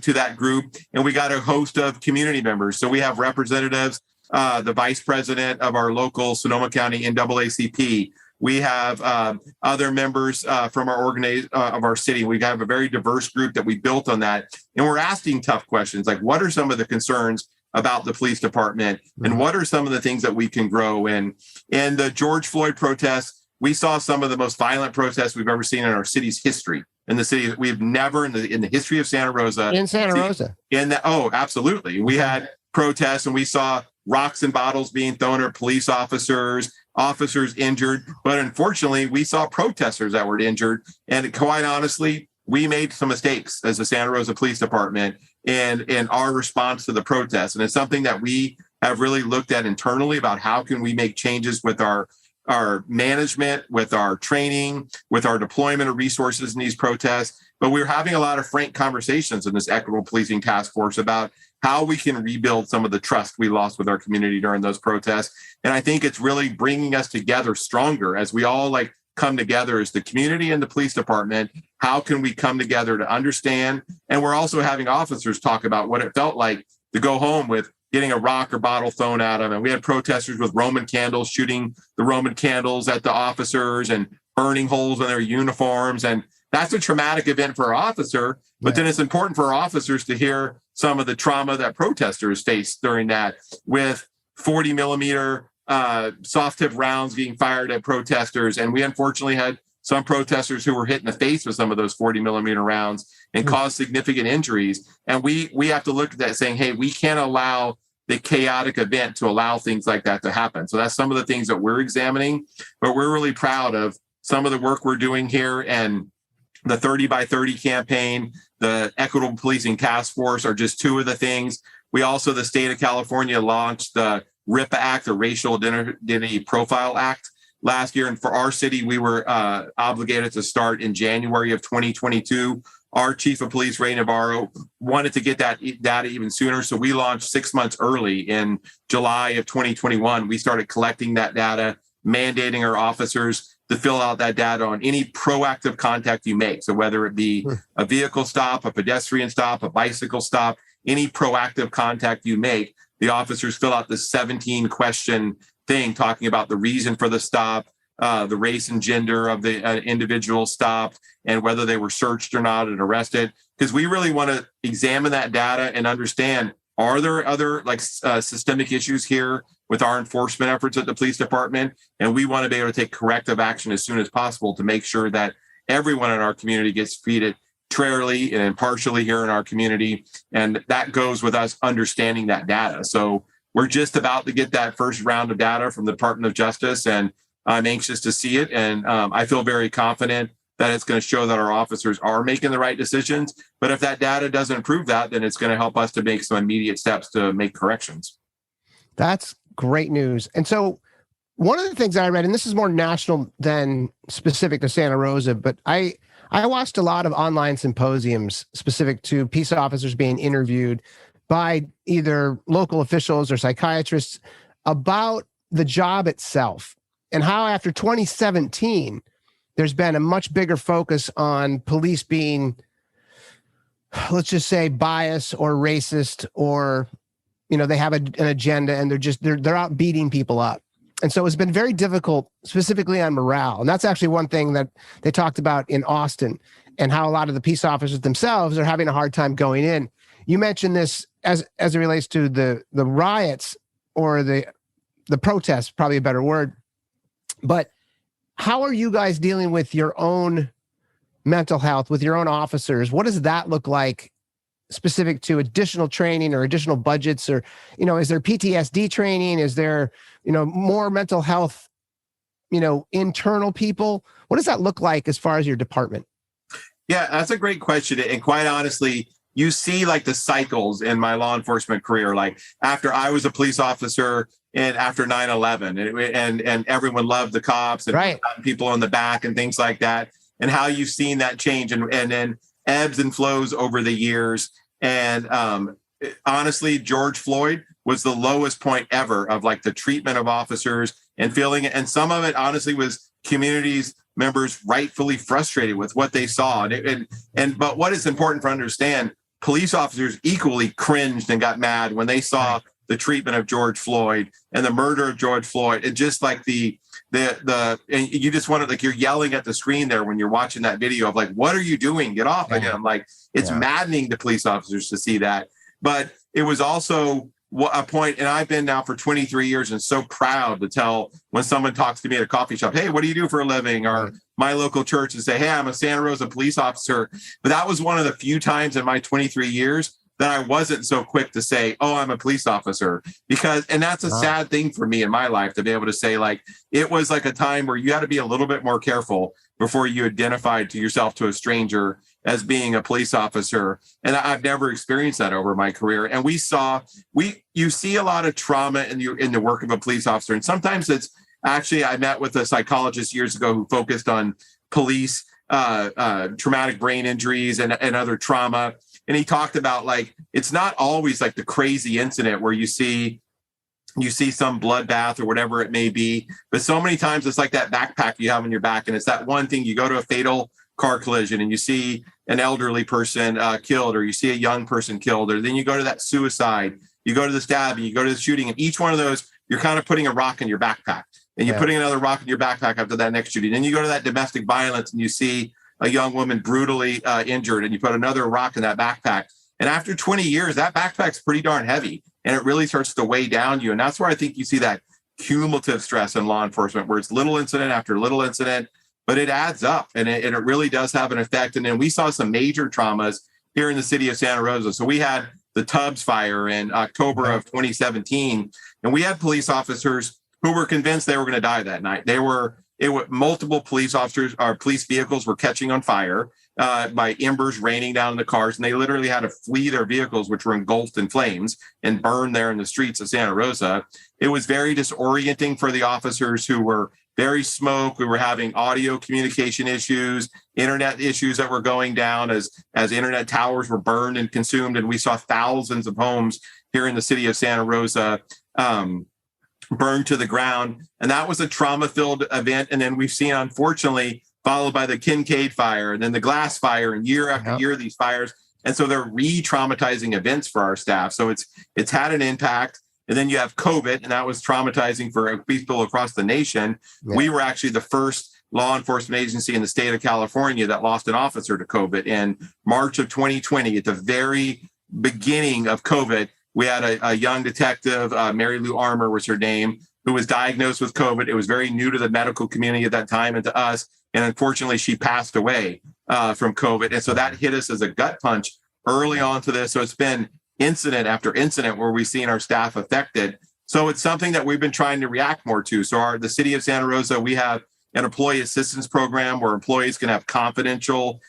to that group. And we got a host of community members. So we have representatives, the vice president of our local Sonoma County NAACP. We have other members from of our city. We have a very diverse group that we built on that. And we're asking tough questions like, what are some of the concerns about the police department? And what are some of the things that we can grow in? In the George Floyd protests, we saw some of the most violent protests we've ever seen in our city's history. In the city, we've never in the history of Santa Rosa. In Santa Rosa. Oh, absolutely. We had protests and we saw rocks and bottles being thrown at police officers injured. But unfortunately, we saw protesters that were injured. And quite honestly, we made some mistakes as the Santa Rosa Police Department in our response to the protests. And it's something that we have really looked at internally about how can we make changes with our management, with our training, with our deployment of resources in these protests. But we're having a lot of frank conversations in this equitable policing task force about how we can rebuild some of the trust we lost with our community during those protests. And I think it's really bringing us together stronger as we all come together as the community and the police department. How can we come together to understand? And we're also having officers talk about what it felt like to go home with getting a rock or bottle thrown at them. And we had protesters with Roman candles, shooting the Roman candles at the officers and burning holes in their uniforms. And that's a traumatic event for our officer. But then it's important for our officers to hear some of the trauma that protesters faced during that, with 40 millimeter soft tip rounds being fired at protesters. And we unfortunately had some protesters who were hit in the face with some of those 40 millimeter rounds and caused significant injuries. And we have to look at that saying, hey, we can't allow the chaotic event to allow things like that to happen. So that's some of the things that we're examining, but we're really proud of some of the work we're doing here. And the 30 by 30 campaign, the Equitable Policing Task Force are just two of the things. We also, the state of California launched the RIPA Act, the Racial Identity Profile Act, last year. And for our city, we were obligated to start in January of 2022. Our chief of police, Ray Navarro, wanted to get that data even sooner. So we launched 6 months early in July of 2021. We started collecting that data, mandating our officers to fill out that data on any proactive contact you make. So whether it be a vehicle stop, a pedestrian stop, a bicycle stop, any proactive contact you make, the officers fill out this 17-question thing talking about the reason for the stop, the race and gender of the individual stopped, and whether they were searched or not and arrested. Because we really want to examine that data and understand, are there other systemic issues here with our enforcement efforts at the police department? And we want to be able to take corrective action as soon as possible to make sure that everyone in our community gets treated fairly and impartially here in our community. And that goes with us understanding that data. So we're just about to get that first round of data from the Department of Justice, and I'm anxious to see it. And I feel very confident that it's going to show that our officers are making the right decisions. But if that data doesn't prove that, then it's going to help us to make some immediate steps to make corrections. That's great news. And so one of the things I read, and this is more national than specific to Santa Rosa, but I watched a lot of online symposiums specific to peace officers being interviewed by either local officials or psychiatrists about the job itself, and how after 2017, there's been a much bigger focus on police being, let's just say, biased or racist, or, they have an agenda and they're out beating people up. And so it's been very difficult, specifically on morale. And that's actually one thing that they talked about in Austin, and how a lot of the peace officers themselves are having a hard time going in. You mentioned this as it relates to the riots, or the protests, probably a better word. But how are you guys dealing with your own mental health, with your own officers? What does that look like, specific to additional training or additional budgets? Or, is there PTSD training? Is there, more mental health, internal people? What does that look like as far as your department? Yeah, that's a great question. And quite honestly, you see the cycles in my law enforcement career, after I was a police officer and after 9/11, and everyone loved the cops and right. people on the back and things like that, and how you've seen that change and then ebbs and flows over the years. And honestly, George Floyd was the lowest point ever of the treatment of officers and feeling it. And some of it honestly was communities members rightfully frustrated with what they saw. But what is important for understand, police officers equally cringed and got mad when they saw the treatment of George Floyd and the murder of George Floyd. And just like and you just wanted, like, you're yelling at the screen there when you're watching that video of like, what are you doing? Get off of him. Like, it's maddening to police officers to see that. But it was also a point, and I've been now for 23 years and so proud to tell when someone talks to me at a coffee shop, hey, what do you do for a living? Or my local church, and say, hey, I'm a Santa Rosa police officer. But that was one of the few times in my 23 years that I wasn't so quick to say, oh, I'm a police officer, and that's a sad thing for me in my life, to be able to say, like, it was like a time where you had to be a little bit more careful before you identified to yourself, to a stranger, as being a police officer. And I've never experienced that over my career. And you see a lot of trauma in the work of a police officer. And sometimes it's actually, I met with a psychologist years ago who focused on police traumatic brain injuries and other trauma. And he talked about, like, it's not always like the crazy incident where you see some bloodbath or whatever it may be, but so many times it's like that backpack you have on your back, and it's that one thing. You go to a fatal car collision and you see an elderly person killed, or you see a young person killed, or then you go to that suicide, you go to the stabbing, you go to the shooting, and each one of those, you're kind of putting a rock in your backpack, and you're putting another rock in your backpack after that next shooting. Then you go to that domestic violence and you see a young woman brutally injured, and you put another rock in that backpack. And after 20 years, that backpack's pretty darn heavy, and it really starts to weigh down you. And that's where I think you see that cumulative stress in law enforcement, where it's little incident after little incident, but it adds up, and it really does have an effect. And then we saw some major traumas here in the city of Santa Rosa. So we had the Tubbs fire in October of 2017, and we had police officers who were convinced they were going to die that night. Multiple police officers, or police vehicles, were catching on fire by embers raining down in the cars, and they literally had to flee their vehicles, which were engulfed in flames and burned there in the streets of Santa Rosa. It was very disorienting for the officers, who were very smoked. We were having audio communication issues, internet issues that were going down as internet towers were burned and consumed, and we saw thousands of homes here in the city of Santa Rosa burned to the ground. And that was a trauma-filled event. And then we've seen, unfortunately, followed by the Kincaid fire, and then the Glass fire, and year after year, these fires. And so they're re-traumatizing events for our staff. So it's had an impact. And then you have COVID, and that was traumatizing for people across the nation. Yeah. We were actually the first law enforcement agency in the state of California that lost an officer to COVID in March of 2020. At the very beginning of COVID, we had a young detective, Mary Lou Armour was her name, who was diagnosed with COVID. It was very new to the medical community at that time and to us. And unfortunately, she passed away from COVID. And so that hit us as a gut punch early on to this. So it's been incident after incident where we've seen our staff affected. So it's something that we've been trying to react more to. So the city of Santa Rosa, we have an employee assistance program where employees can have confidential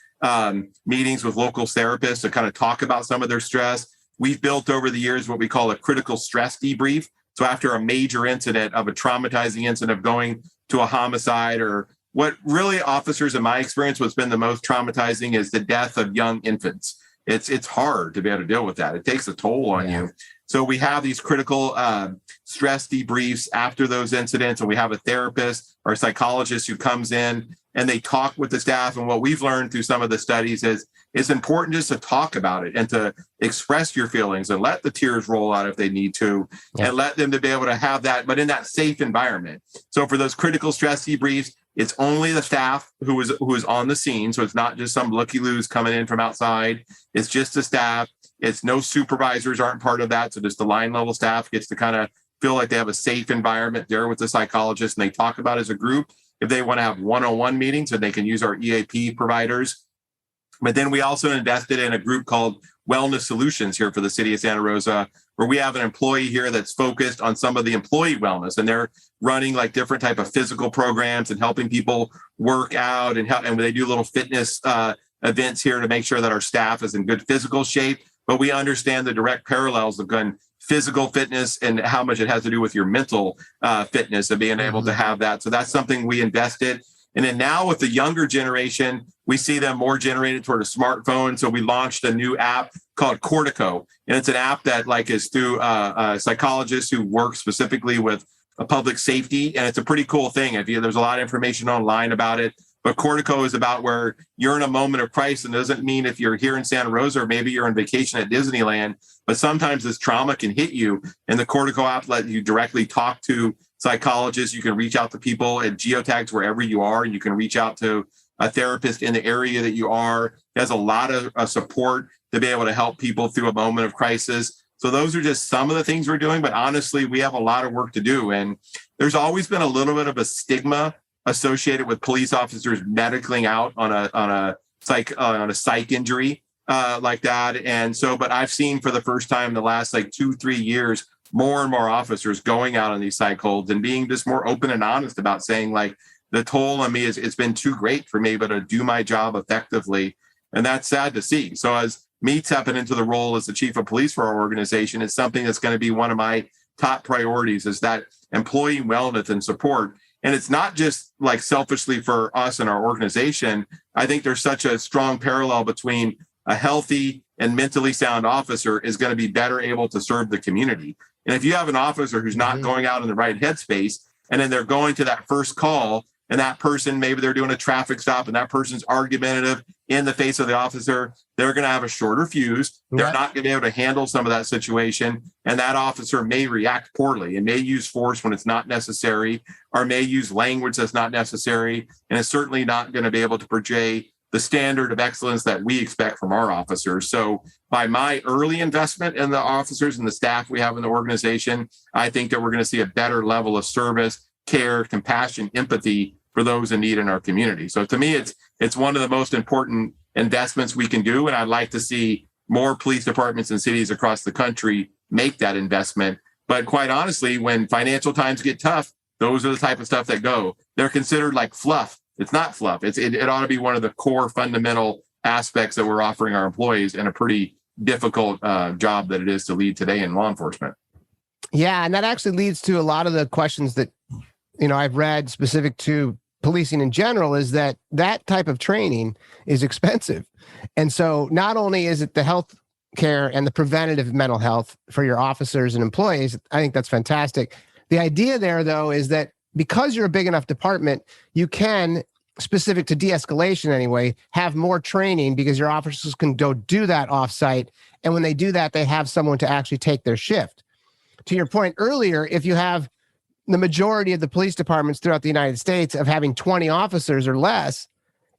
meetings with local therapists to kind of talk about some of their stress. We've built over the years what we call a critical stress debrief. So after a major incident of a traumatizing incident of going to a homicide, or what really officers, in my experience, what's been the most traumatizing is the death of young infants. It's hard to be able to deal with that. It takes a toll on you. So we have these critical stress debriefs after those incidents, and we have a therapist or a psychologist who comes in and they talk with the staff. And what we've learned through some of the studies is it's important just to talk about it and to express your feelings and let the tears roll out if they need to, and let them to be able to have that, but in that safe environment. So for those critical stress debriefs, it's only the staff who is on the scene. So it's not just some looky-loos coming in from outside. It's just the staff. It's no supervisors aren't part of that. So just the line level staff gets to kind of feel like they have a safe environment there with the psychologist, and they talk about as a group. If they want to have one-on-one meetings, and they can use our EAP providers. But then we also invested in a group called Wellness Solutions here for the city of Santa Rosa, where we have an employee here that's focused on some of the employee wellness, and they're running like different type of physical programs and helping people work out and they do little fitness events here to make sure that our staff is in good physical shape. But we understand the direct parallels of physical fitness and how much it has to do with your mental fitness and being able to have that. So that's something we invested. And then now with the younger generation, we see them more generated toward a smartphone. So we launched a new app called Cortico. And it's an app that is through a psychologist who works specifically with public safety. And it's a pretty cool thing. There's a lot of information online about it. But Cortico is about where you're in a moment of crisis. And it doesn't mean if you're here in Santa Rosa or maybe you're on vacation at Disneyland, but sometimes this trauma can hit you. And the Cortico app lets you directly talk to psychologists. You can reach out to people at geotags wherever you are. And you can reach out to a therapist in the area that you are. It has a lot of support to be able to help people through a moment of crisis. So those are just some of the things we're doing. But honestly, we have a lot of work to do. And there's always been a little bit of a stigma associated with police officers medicaling out on a psych injury like that. And so, but I've seen for the first time in the last like 2-3 years, more and more officers going out on these psych holds and being just more open and honest about saying like the toll on me is it's been too great for me, but to do my job effectively. And that's sad to see. So as me stepping into the role as the chief of police for our organization, it's something that's going to be one of my top priorities is that employee wellness and support. And it's not just like selfishly for us and our organization. I think there's such a strong parallel between a healthy and mentally sound officer is going to be better able to serve the community. And if you have an officer who's not going out in the right headspace, and then they're going to that first call, and that person, maybe they're doing a traffic stop and that person's argumentative in the face of the officer, they're going to have a shorter fuse. They're not going to be able to handle some of that situation. And that officer may react poorly and may use force when it's not necessary, or may use language that's not necessary. And it's certainly not going to be able to portray the standard of excellence that we expect from our officers. So by my early investment in the officers and the staff we have in the organization, I think that we're going to see a better level of service, care, compassion, empathy for those in need in our community. So to me, it's one of the most important investments we can do. And I'd like to see more police departments and cities across the country make that investment. But quite honestly, when financial times get tough, those are the type of stuff that go. They're considered like fluff. It's not fluff. It ought to be one of the core fundamental aspects that we're offering our employees in a pretty difficult job that it is to lead today in law enforcement. Yeah, and that actually leads to a lot of the questions that I've read specific to policing in general, is that type of training is expensive. And so not only is it the health care and the preventative mental health for your officers and employees, I think that's fantastic. The idea there, though, is that because you're a big enough department, you can, specific to de-escalation anyway, have more training because your officers can go do that offsite. And when they do that, they have someone to actually take their shift. To your point earlier, if you have the majority of the police departments throughout the United States of having 20 officers or less,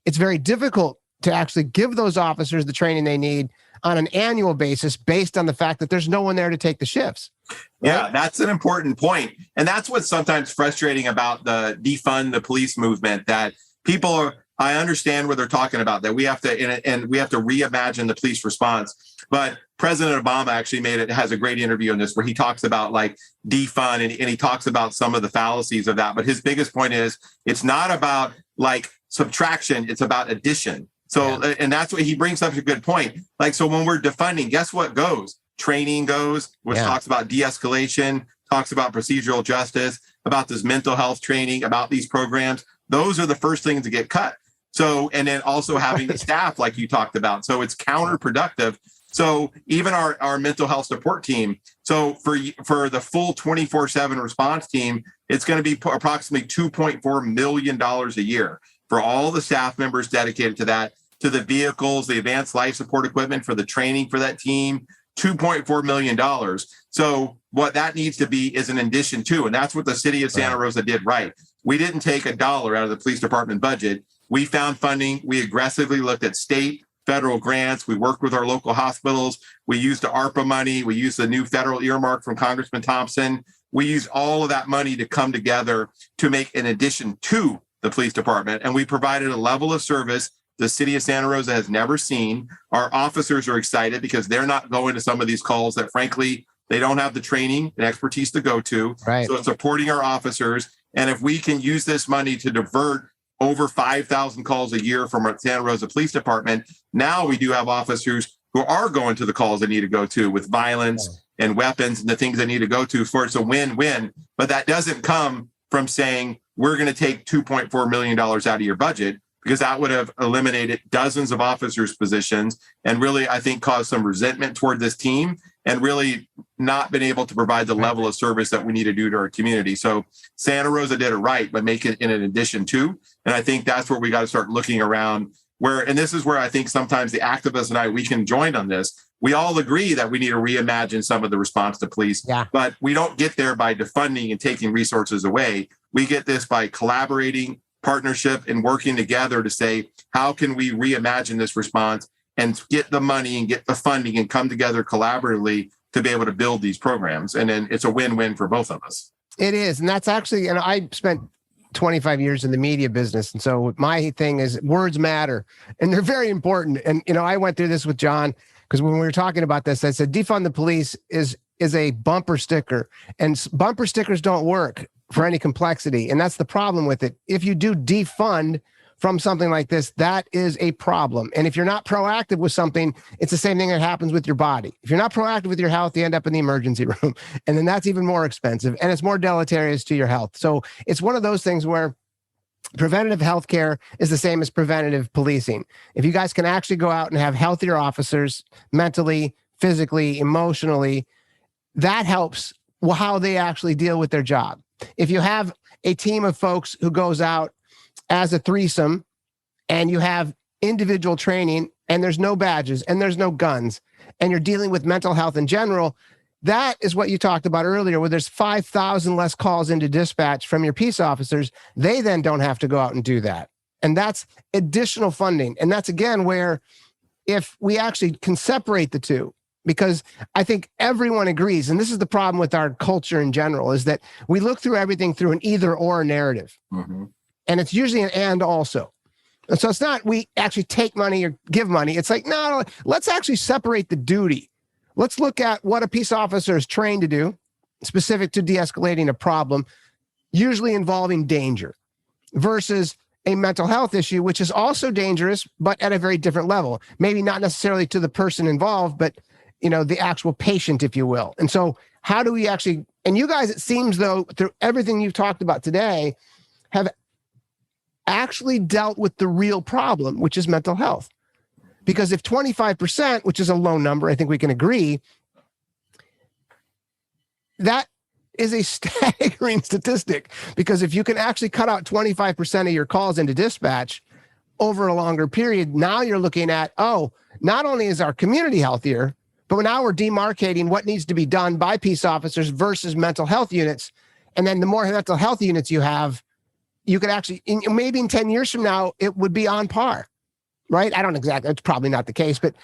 it's very difficult to actually give those officers the training they need on an annual basis based on the fact that there's no one there to take the shifts. Right? Yeah, that's an important point. And that's what's sometimes frustrating about the defund the police movement, that people are, I understand what they're talking about, that we have to, and we have to reimagine the police response. But President Obama actually has a great interview on this where he talks about like defund and he talks about some of the fallacies of that. But his biggest point is it's not about like subtraction, it's about addition. So, and that's what he brings up a good point. Like, so when we're defunding, guess what goes? Training goes, which talks about de-escalation, talks about procedural justice, about this mental health training, about these programs. Those are the first things to get cut. So, and then also having the staff like you talked about. So it's counterproductive. So even our mental health support team, so for the full 24/7 response team, it's going to be approximately $2.4 million a year for all the staff members dedicated to that, to the vehicles, the advanced life support equipment for the training for that team, $2.4 million. So what that needs to be is an addition to, and that's what the city of Santa Rosa did right. We didn't take $1 out of the police department budget. We found funding. We aggressively looked at state, federal grants. We worked with our local hospitals. We used the ARPA money. We used the new federal earmark from Congressman Thompson. We used all of that money to come together to make an addition to the police department. And we provided a level of service the city of Santa Rosa has never seen. Our officers are excited because they're not going to some of these calls that, frankly, they don't have the training and expertise to go to. Right. So it's supporting our officers. And if we can use this money to divert over 5,000 calls a year from our Santa Rosa Police Department, now we do have officers who are going to the calls they need to go to with violence and weapons and the things they need to go to. For it's a win-win. But that doesn't come from saying we're going to take $2.4 million out of your budget. because that would have eliminated dozens of officers' positions and really, I think, caused some resentment toward this team and really not been able to provide the level of service that we need to do to our community. So Santa Rosa did it right, but make it in an addition to. And I think that's where we got to start looking around where, and this is where I think sometimes the activists and we can join on this. We all agree that we need to reimagine some of the response to police, but we don't get there by defunding and taking resources away. We get this by collaborating, partnership, and working together to say, how can we reimagine this response and get the money and get the funding and come together collaboratively to be able to build these programs? And then it's a win-win for both of us. It is. And that's actually, and I spent 25 years in the media business. And so my thing is words matter and they're very important. And, I went through this with John because when we were talking about this, I said, defund the police is a bumper sticker, and bumper stickers don't work for any complexity. And that's the problem with it. If you do defund from something like this, that is a problem. And if you're not proactive with something, it's the same thing that happens with your body. If you're not proactive with your health, you end up in the emergency room. And then that's even more expensive and it's more deleterious to your health. So it's one of those things where preventative healthcare is the same as preventative policing. If you guys can actually go out and have healthier officers mentally, physically, emotionally, that helps how they actually deal with their job. If you have a team of folks who goes out as a threesome and you have individual training and there's no badges and there's no guns and you're dealing with mental health in general, that is what you talked about earlier, where there's 5,000 less calls into dispatch from your peace officers. They then don't have to go out and do that. And that's additional funding. And that's, again, where if we actually can separate the two, because I think everyone agrees, and this is the problem with our culture in general, is that we look through everything through an either or narrative. Mm-hmm. And it's usually an and also. And so it's not we actually take money or give money. It's like, no, let's actually separate the duty. Let's look at what a peace officer is trained to do, specific to de-escalating a problem, usually involving danger, versus a mental health issue, which is also dangerous, but at a very different level. Maybe not necessarily to the person involved, but the actual patient, if you will. And so how do we actually, and you guys, it seems though, through everything you've talked about today, have actually dealt with the real problem, which is mental health. Because if 25%, which is a low number, I think we can agree, that is a staggering statistic. Because if you can actually cut out 25% of your calls into dispatch over a longer period, now you're looking at, not only is our community healthier, but now we're demarcating what needs to be done by peace officers versus mental health units. And then the more mental health units you have, you could actually, maybe in 10 years from now, it would be on par, right? I don't exactly, it's probably not the case, but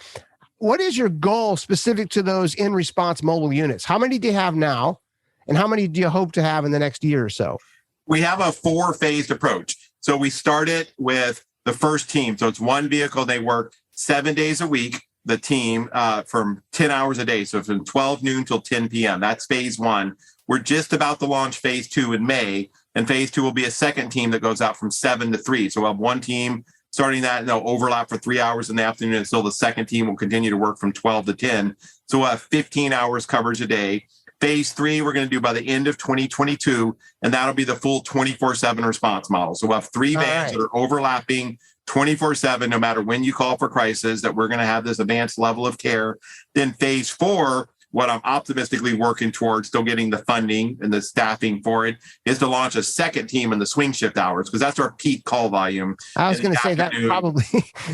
what is your goal specific to those in response mobile units? How many do you have now? And how many do you hope to have in the next year or so? We have a 4-phased approach. So we started with the first team. So it's one vehicle. They work 7 days a week. The team from 10 hours a day. So from 12 noon till 10 p.m. That's phase 1. We're just about to launch phase 2 in May. And phase 2 will be a second team that goes out from 7 to 3. So we'll have one team starting that, and they'll overlap for 3 hours in the afternoon until the second team will continue to work from 12 to 10. So we'll have 15 hours coverage a day. Phase 3, we're going to do by the end of 2022, and that'll be the full 24/7 response model. So we'll have 3 vans that are overlapping 24/7, no matter when you call for crisis, that we're going to have this advanced level of care. Then phase 4, what I'm optimistically working towards, still getting the funding and the staffing for it, is to launch a second team in the swing shift hours, because that's our peak call volume. I was going to say that's probably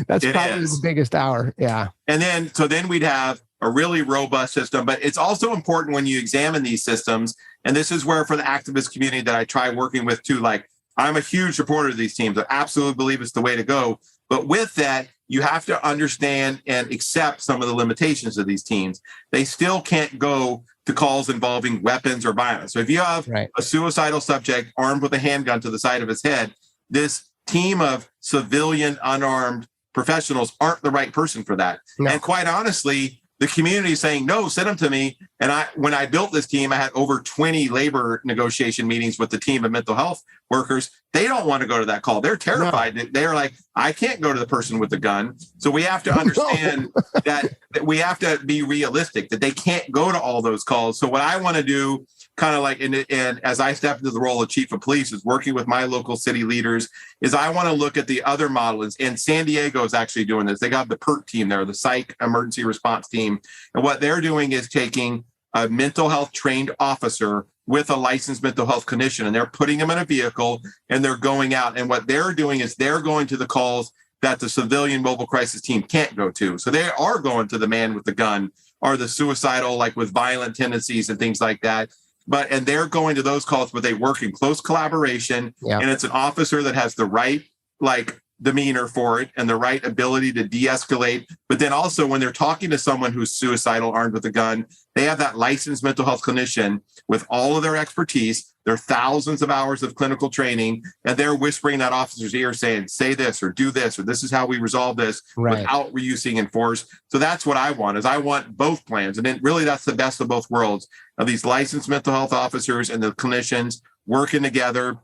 the biggest hour. Yeah. And then we'd have a really robust system, but it's also important when you examine these systems. And this is where, for the activist community that I try working with too, like, I'm a huge supporter of these teams. I absolutely believe it's the way to go. But with that, you have to understand and accept some of the limitations of these teams. They still can't go to calls involving weapons or violence. So if you have a suicidal subject armed with a handgun to the side of his head, this team of civilian unarmed professionals aren't the right person for that. No. And quite honestly, the community is saying, no, send them to me. And when I built this team, I had over 20 labor negotiation meetings with the team of mental health workers. They don't want to go to that call. They're terrified. No. They're like, I can't go to the person with the gun. So we have to understand that we have to be realistic, that they can't go to all those calls. So what I want to do, kind of like, and as I step into the role of chief of police, is working with my local city leaders, is I want to look at the other models. And San Diego is actually doing this. They got the PERT team there, the psych emergency response team. And what they're doing is taking a mental health trained officer with a licensed mental health clinician, and they're putting them in a vehicle and they're going out. And what they're doing is they're going to the calls that the civilian mobile crisis team can't go to. So they are going to the man with the gun or the suicidal, like with violent tendencies and things like that. And they're going to those calls, but they work in close collaboration. Yeah. And it's an officer that has the right, like, demeanor for it and the right ability to de-escalate. But then also when they're talking to someone who's suicidal, armed with a gun, they have that licensed mental health clinician with all of their expertise, their thousands of hours of clinical training, and they're whispering that officer's ear saying, say this or do this, or this is how we resolve this without using force. So that's what I want, is I want both plans. And then really that's the best of both worlds, of these licensed mental health officers and the clinicians working together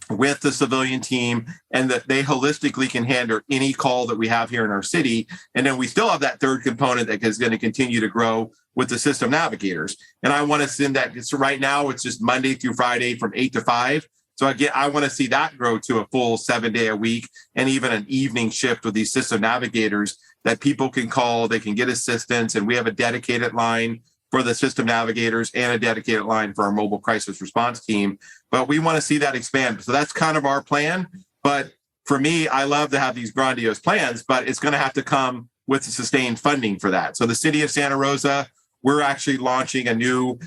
with the civilian team, and that they holistically can handle any call that we have here in our city. And then we still have that third component that is going to continue to grow with the system navigators. And I want to send that. So right now it's just Monday through Friday from 8 to 5. So again, I want to see that grow to a full 7-day a week and even an evening shift with these system navigators that people can call, they can get assistance. And we have a dedicated line for the system navigators and a dedicated line for our mobile crisis response team. But we want to see that expand. So that's kind of our plan. But for me, I love to have these grandiose plans, but it's going to have to come with sustained funding for that. So the city of Santa Rosa, we're actually launching a new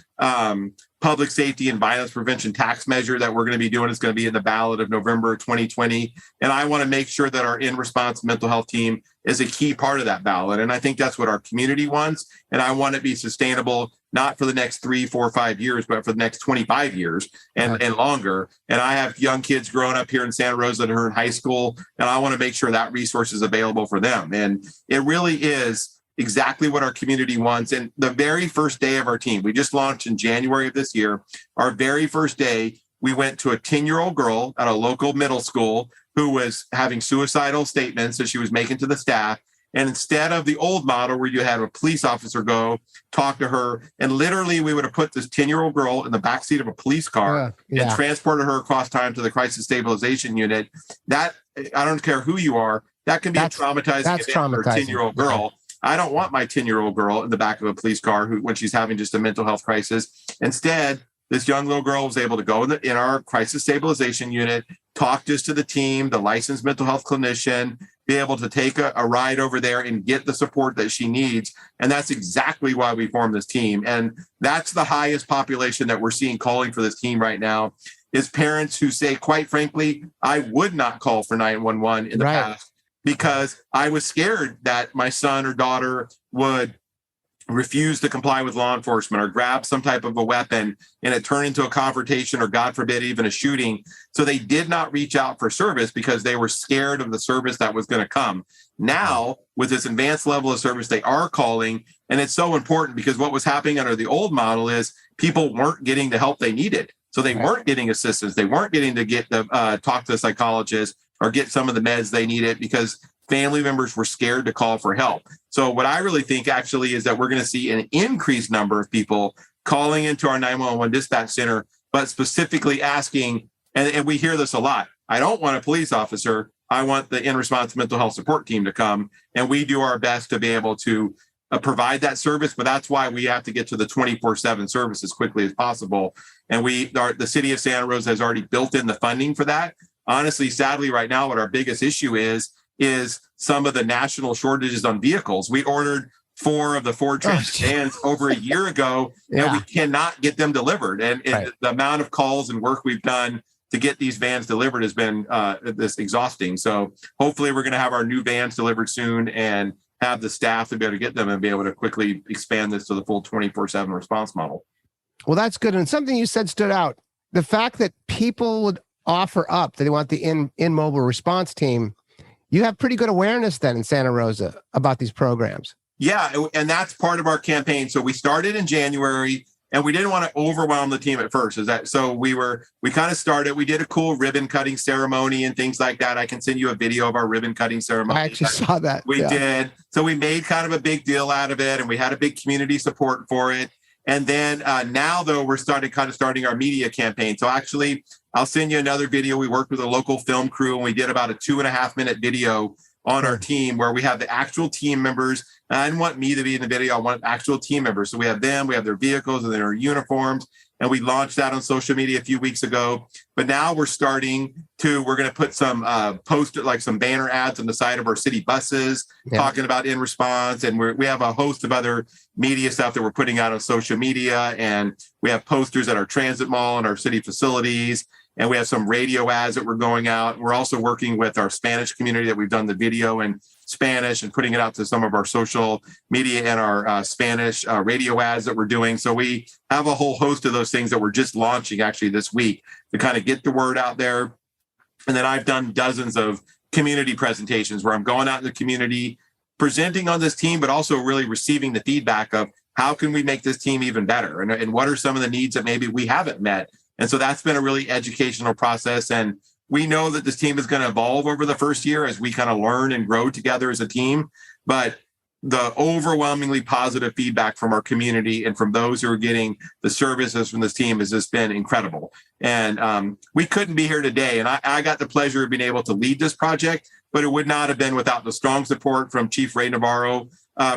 public safety and violence prevention tax measure that we're going to be doing. It's going to be in the ballot of November 2020. And I want to make sure that our in-response mental health team is a key part of that ballot. And I think that's what our community wants. And I want it to be sustainable, not for the next 3, 4, 5 years, but for the next 25 years and longer. And I have young kids growing up here in Santa Rosa that are in high school, and I want to make sure that resource is available for them. And it really is exactly what our community wants. And the very first day of our team, we just launched in January of this year. Our very first day, we went to a 10-year-old girl at a local middle school who was having suicidal statements that she was making to the staff. And instead of the old model where you had a police officer go talk to her, and literally we would have put this 10-year-old girl in the backseat of a police car and transported her across time to the crisis stabilization unit. That, I don't care who you are, that can be a traumatizing event for a 10-year-old girl. I don't want my 10-year-old girl in the back of a police car when she's having just a mental health crisis. Instead, this young little girl was able to go in our crisis stabilization unit, talk just to the team, the licensed mental health clinician, be able to take a ride over there and get the support that she needs. And that's exactly why we formed this team. And that's the highest population that we're seeing calling for this team right now, is parents who say, quite frankly, I would not call for 911 in the past, because I was scared that my son or daughter would refuse to comply with law enforcement or grab some type of a weapon and it turned into a confrontation or, God forbid, even a shooting. So they did not reach out for service because they were scared of the service that was going to come. Now, with this advanced level of service, they are calling. And it's so important because what was happening under the old model is people weren't getting the help they needed. So they weren't getting assistance. They weren't getting to get talk to a psychologist or get some of the meds they needed because family members were scared to call for help. So what I really think actually is that we're going to see an increased number of people calling into our 911 dispatch center, but specifically asking, and we hear this a lot, I don't want a police officer. I want the in-response mental health support team to come. And we do our best to be able to provide that service. But that's why we have to get to the 24/7 service as quickly as possible. And the city of Santa Rosa has already built in the funding for that. Honestly, sadly, right now, what our biggest issue is some of the national shortages on vehicles. We ordered 4 of the Ford Transit vans over a year ago, and we cannot get them delivered. And the amount of calls and work we've done to get these vans delivered has been this exhausting. So hopefully we're going to have our new vans delivered soon and have the staff to be able to get them and be able to quickly expand this to the full 24/7 response model. Well, that's good. And something you said stood out. The fact that people would offer up that they want the in-mobile response team. You have pretty good awareness then in Santa Rosa about these programs. Yeah, and that's part of our campaign. So we started in January, and we didn't want to overwhelm the team at first. We kind of started, we did a cool ribbon cutting ceremony and things like that. I can send you a video of our ribbon cutting ceremony. I actually saw that. We did. So we made kind of a big deal out of it, and we had a big community support for it. And then now, though, we're starting our media campaign. So actually, I'll send you another video. We worked with a local film crew, and we did about a 2.5-minute video on our team where we have the actual team members. And I didn't want me to be in the video. I want actual team members. So we have them, we have their vehicles and their uniforms. And we launched that on social media a few weeks ago. But now we're going to put some some banner ads on the side of our city buses talking about in response. And we have a host of other media stuff that we're putting out on social media. And we have posters at our transit mall and our city facilities. And we have some radio ads that we're going out. We're also working with our Spanish community that we've done the video in Spanish and putting it out to some of our social media and our Spanish radio ads that we're doing. So we have a whole host of those things that we're just launching actually this week to kind of get the word out there. And then I've done dozens of community presentations where I'm going out in the community, presenting on this team, but also really receiving the feedback of how can we make this team even better? And what are some of the needs that maybe we haven't met? And so that's been a really educational process. And we know that this team is going to evolve over the first year as we kind of learn and grow together as a team. But the overwhelmingly positive feedback from our community and from those who are getting the services from this team has just been incredible. And we couldn't be here today. And I got the pleasure of being able to lead this project, but it would not have been without the strong support from Chief Ray Navarro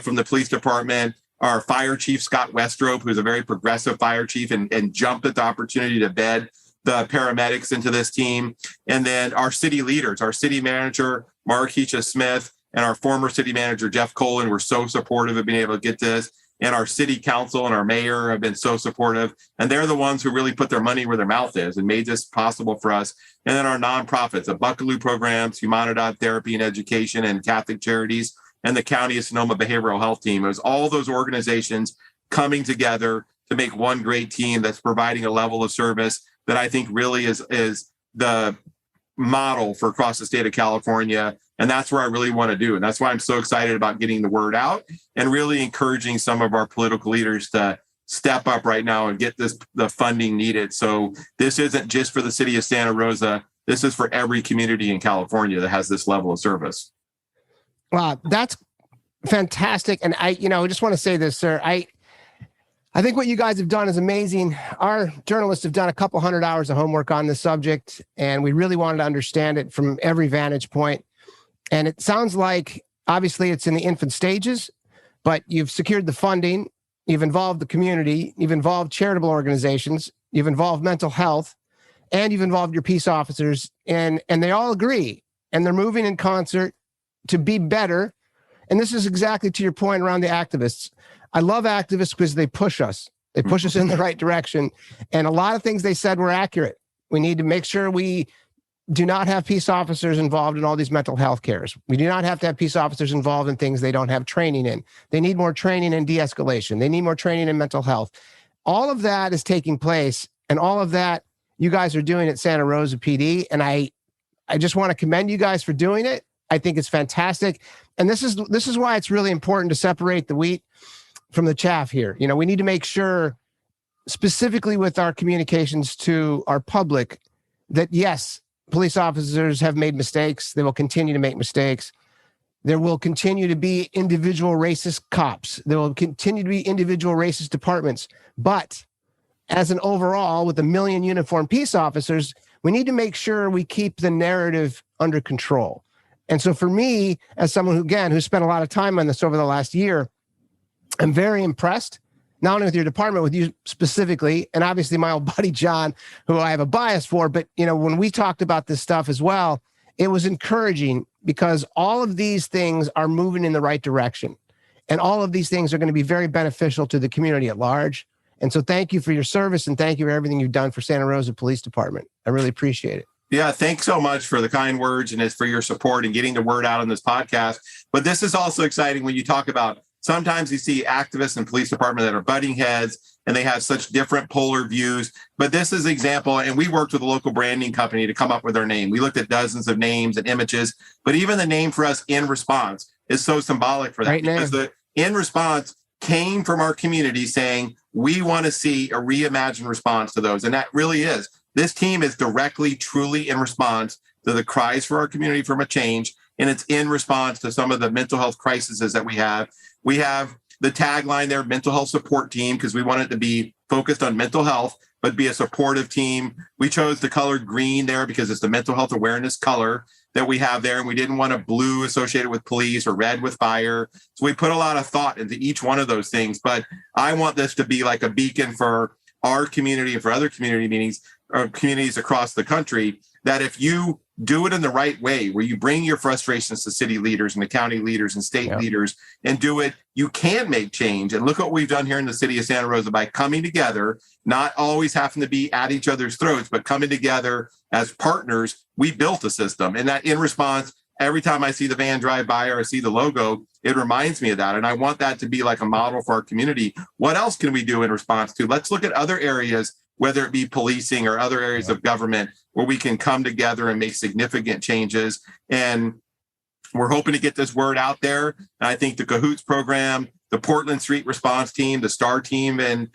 from the police department, our fire chief, Scott Westrope, who's a very progressive fire chief and jumped at the opportunity to bed the paramedics into this team. And then our city leaders, our city manager, Markeisha Smith, and our former city manager, Jeff Colin, were so supportive of being able to get this. And our city council and our mayor have been so supportive. And they're the ones who really put their money where their mouth is and made this possible for us. And then our nonprofits, the Buckaloo programs, Humanidad Therapy and Education, and Catholic Charities, and the County of Sonoma Behavioral Health Team. It was all those organizations coming together to make one great team that's providing a level of service that I think really is the model for across the state of California. And that's where I really want to do. And that's why I'm so excited about getting the word out and really encouraging some of our political leaders to step up right now and get the funding needed. So this isn't just for the city of Santa Rosa. This is for every community in California that has this level of service. Wow, that's fantastic. And I just want to say this, sir. I think what you guys have done is amazing. Our journalists have done a couple hundred hours of homework on this subject, and we really wanted to understand it from every vantage point. And it sounds like, obviously, it's in the infant stages, but you've secured the funding, you've involved the community, you've involved charitable organizations, you've involved mental health, and you've involved your peace officers, and they all agree, and they're moving in concert to be better. And this is exactly to your point around the activists. I love activists because they push us. They push us in the right direction. And a lot of things they said were accurate. We need to make sure we do not have peace officers involved in all these mental health cares. We do not have to have peace officers involved in things they don't have training in. They need more training in de-escalation. They need more training in mental health. All of that is taking place. And all of that you guys are doing at Santa Rosa PD. And I just want to commend you guys for doing it. I think it's fantastic. And this is why it's really important to separate the wheat from the chaff here. We need to make sure, specifically with our communications to our public, that yes, police officers have made mistakes. They will continue to make mistakes. There will continue to be individual racist cops. There will continue to be individual racist departments. But as an overall, with 1 million uniformed peace officers, we need to make sure we keep the narrative under control. And so for me, as someone who spent a lot of time on this over the last year, I'm very impressed, not only with your department, with you specifically, and obviously my old buddy, John, who I have a bias for. But, when we talked about this stuff as well, it was encouraging because all of these things are moving in the right direction. And all of these things are going to be very beneficial to the community at large. And so thank you for your service and thank you for everything you've done for Santa Rosa Police Department. I really appreciate it. Yeah, thanks so much for the kind words and for your support and getting the word out on this podcast. But this is also exciting when you talk about sometimes you see activists in police department that are butting heads and they have such different polar views. But this is an example, and we worked with a local branding company to come up with our name. We looked at dozens of names and images, but even the name for us, In Response, is so symbolic for that. Right, because the In Response came from our community saying, we want to see a reimagined response to those. And that really is. This team is directly, truly in response to the cries for our community from a change, and it's in response to some of the mental health crises that we have. We have the tagline there, mental health support team, because we want it to be focused on mental health, but be a supportive team. We chose the color green there because it's the mental health awareness color that we have there. And we didn't want a blue associated with police or red with fire. So we put a lot of thought into each one of those things. But I want this to be like a beacon for our community and for other community meetings or communities across the country, that if you do it in the right way, where you bring your frustrations to city leaders and the county leaders and state leaders and do it, you can make change. And look what we've done here in the city of Santa Rosa by coming together, not always having to be at each other's throats, but coming together as partners. We built a system, and that in response, every time I see the van drive by or I see the logo, it reminds me of that. And I want that to be like a model for our community. What else can we do in response to? Let's look at other areas, whether it be policing or other areas of government, where we can come together and make significant changes. And we're hoping to get this word out there. And I think the Cahoots program, the Portland Street Response Team, the STAR team in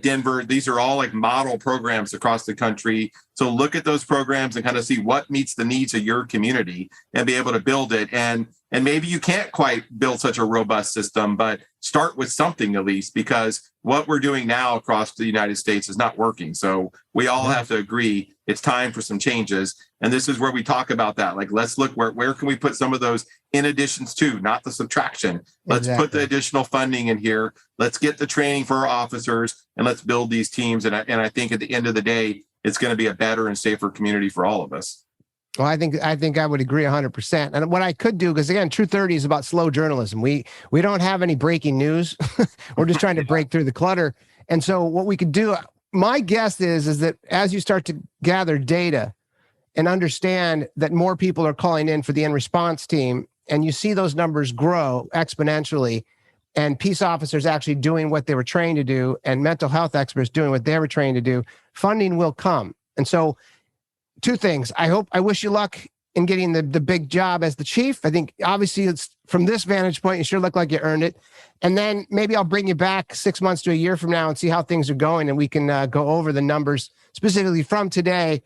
Denver, these are all like model programs across the country. So look at those programs and kind of see what meets the needs of your community and be able to build it. And maybe you can't quite build such a robust system, but start with something at least, because what we're doing now across the United States is not working. So we all have to agree it's time for some changes. And this is where we talk about that. Like, let's look where can we put some of those in additions to, not the subtraction. Let's put the additional funding in here. Let's get the training for our officers and let's build these teams. And I think at the end of the day, it's going to be a better and safer community for all of us. Well, I think I would agree 100%. And what I could do, because again, True 30 is about slow journalism. We don't have any breaking news. We're just trying to break through the clutter. And so what we could do, my guess is that as you start to gather data and understand that more people are calling in for the in response team, and you see those numbers grow exponentially, and peace officers actually doing what they were trained to do, and mental health experts doing what they were trained to do, funding will come. And so two things. I wish you luck in getting the big job as the chief. I think obviously it's from this vantage point, you sure look like you earned it. And then maybe I'll bring you back 6 months to a year from now and see how things are going. And we can go over the numbers specifically from today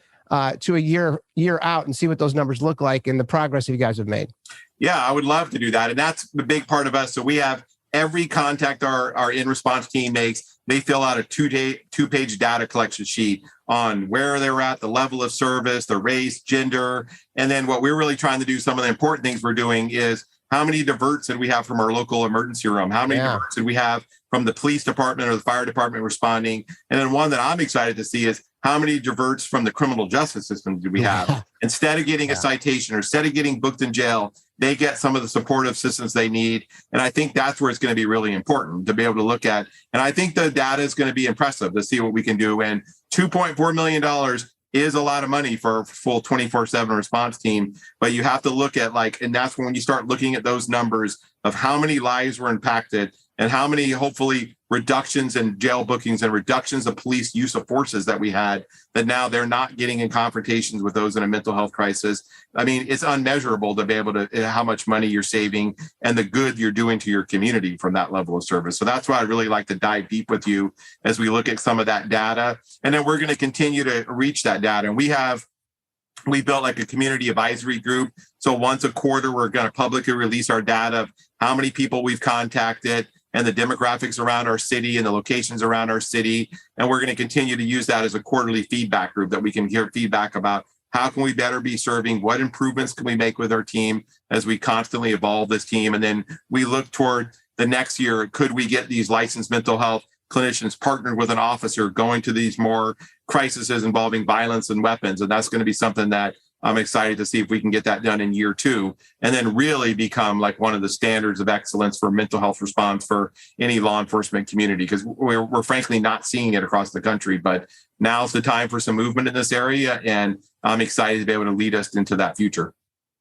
to a year out and see what those numbers look like and the progress that you guys have made. Yeah, I would love to do that. And that's the big part of us. So we have every contact our in response team makes. They fill out a two-page data collection sheet on where they're at, the level of service, the race, gender. And then what we're really trying to do, some of the important things we're doing is how many diverts did we have from our local emergency room? How many diverts did we have from the police department or the fire department responding? And then one that I'm excited to see is how many diverts from the criminal justice system do we have? Instead of getting a citation or instead of getting booked in jail, they get some of the supportive assistance they need. And I think that's where it's going to be really important to be able to look at. And I think the data is going to be impressive to see what we can do. And $2.4 million is a lot of money for a full 24/7 response team. But you have to look at and that's when you start looking at those numbers of how many lives were impacted and how many, hopefully, reductions in jail bookings and reductions of police use of forces that we had, that now they're not getting in confrontations with those in a mental health crisis. I mean, it's unmeasurable to be able to, how much money you're saving and the good you're doing to your community from that level of service. So that's why I'd really like to dive deep with you as we look at some of that data. And then we're going to continue to reach that data. And we built like a community advisory group. So once a quarter, we're going to publicly release our data of how many people we've contacted and the demographics around our city and the locations around our city. And we're going to continue to use that as a quarterly feedback group that we can hear feedback about how can we better be serving, what improvements can we make with our team as we constantly evolve this team. And then we look toward the next year, could we get these licensed mental health clinicians partnered with an officer going to these more crises involving violence and weapons? And that's going to be something that I'm excited to see if we can get that done in year 2 and then really become like one of the standards of excellence for mental health response for any law enforcement community, because we're frankly not seeing it across the country. But now's the time for some movement in this area. And I'm excited to be able to lead us into that future.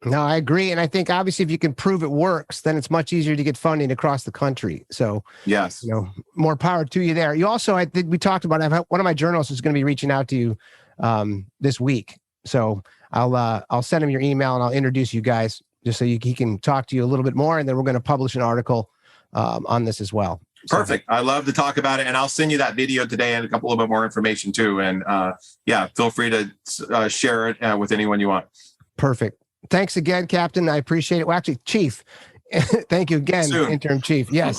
No, I agree. And I think obviously if you can prove it works, then it's much easier to get funding across the country. So yes, more power to you there. You also, I think we talked about, one of my journalists is going to be reaching out to you this week. So I'll send him your email and I'll introduce you guys just so he can talk to you a little bit more. And then we're going to publish an article on this as well. Perfect. I love to talk about it. And I'll send you that video today and a little bit more information too. And feel free to share it with anyone you want. Perfect. Thanks again, Captain. I appreciate it. Well, actually, Chief. Thank you again, Interim Chief. Yes.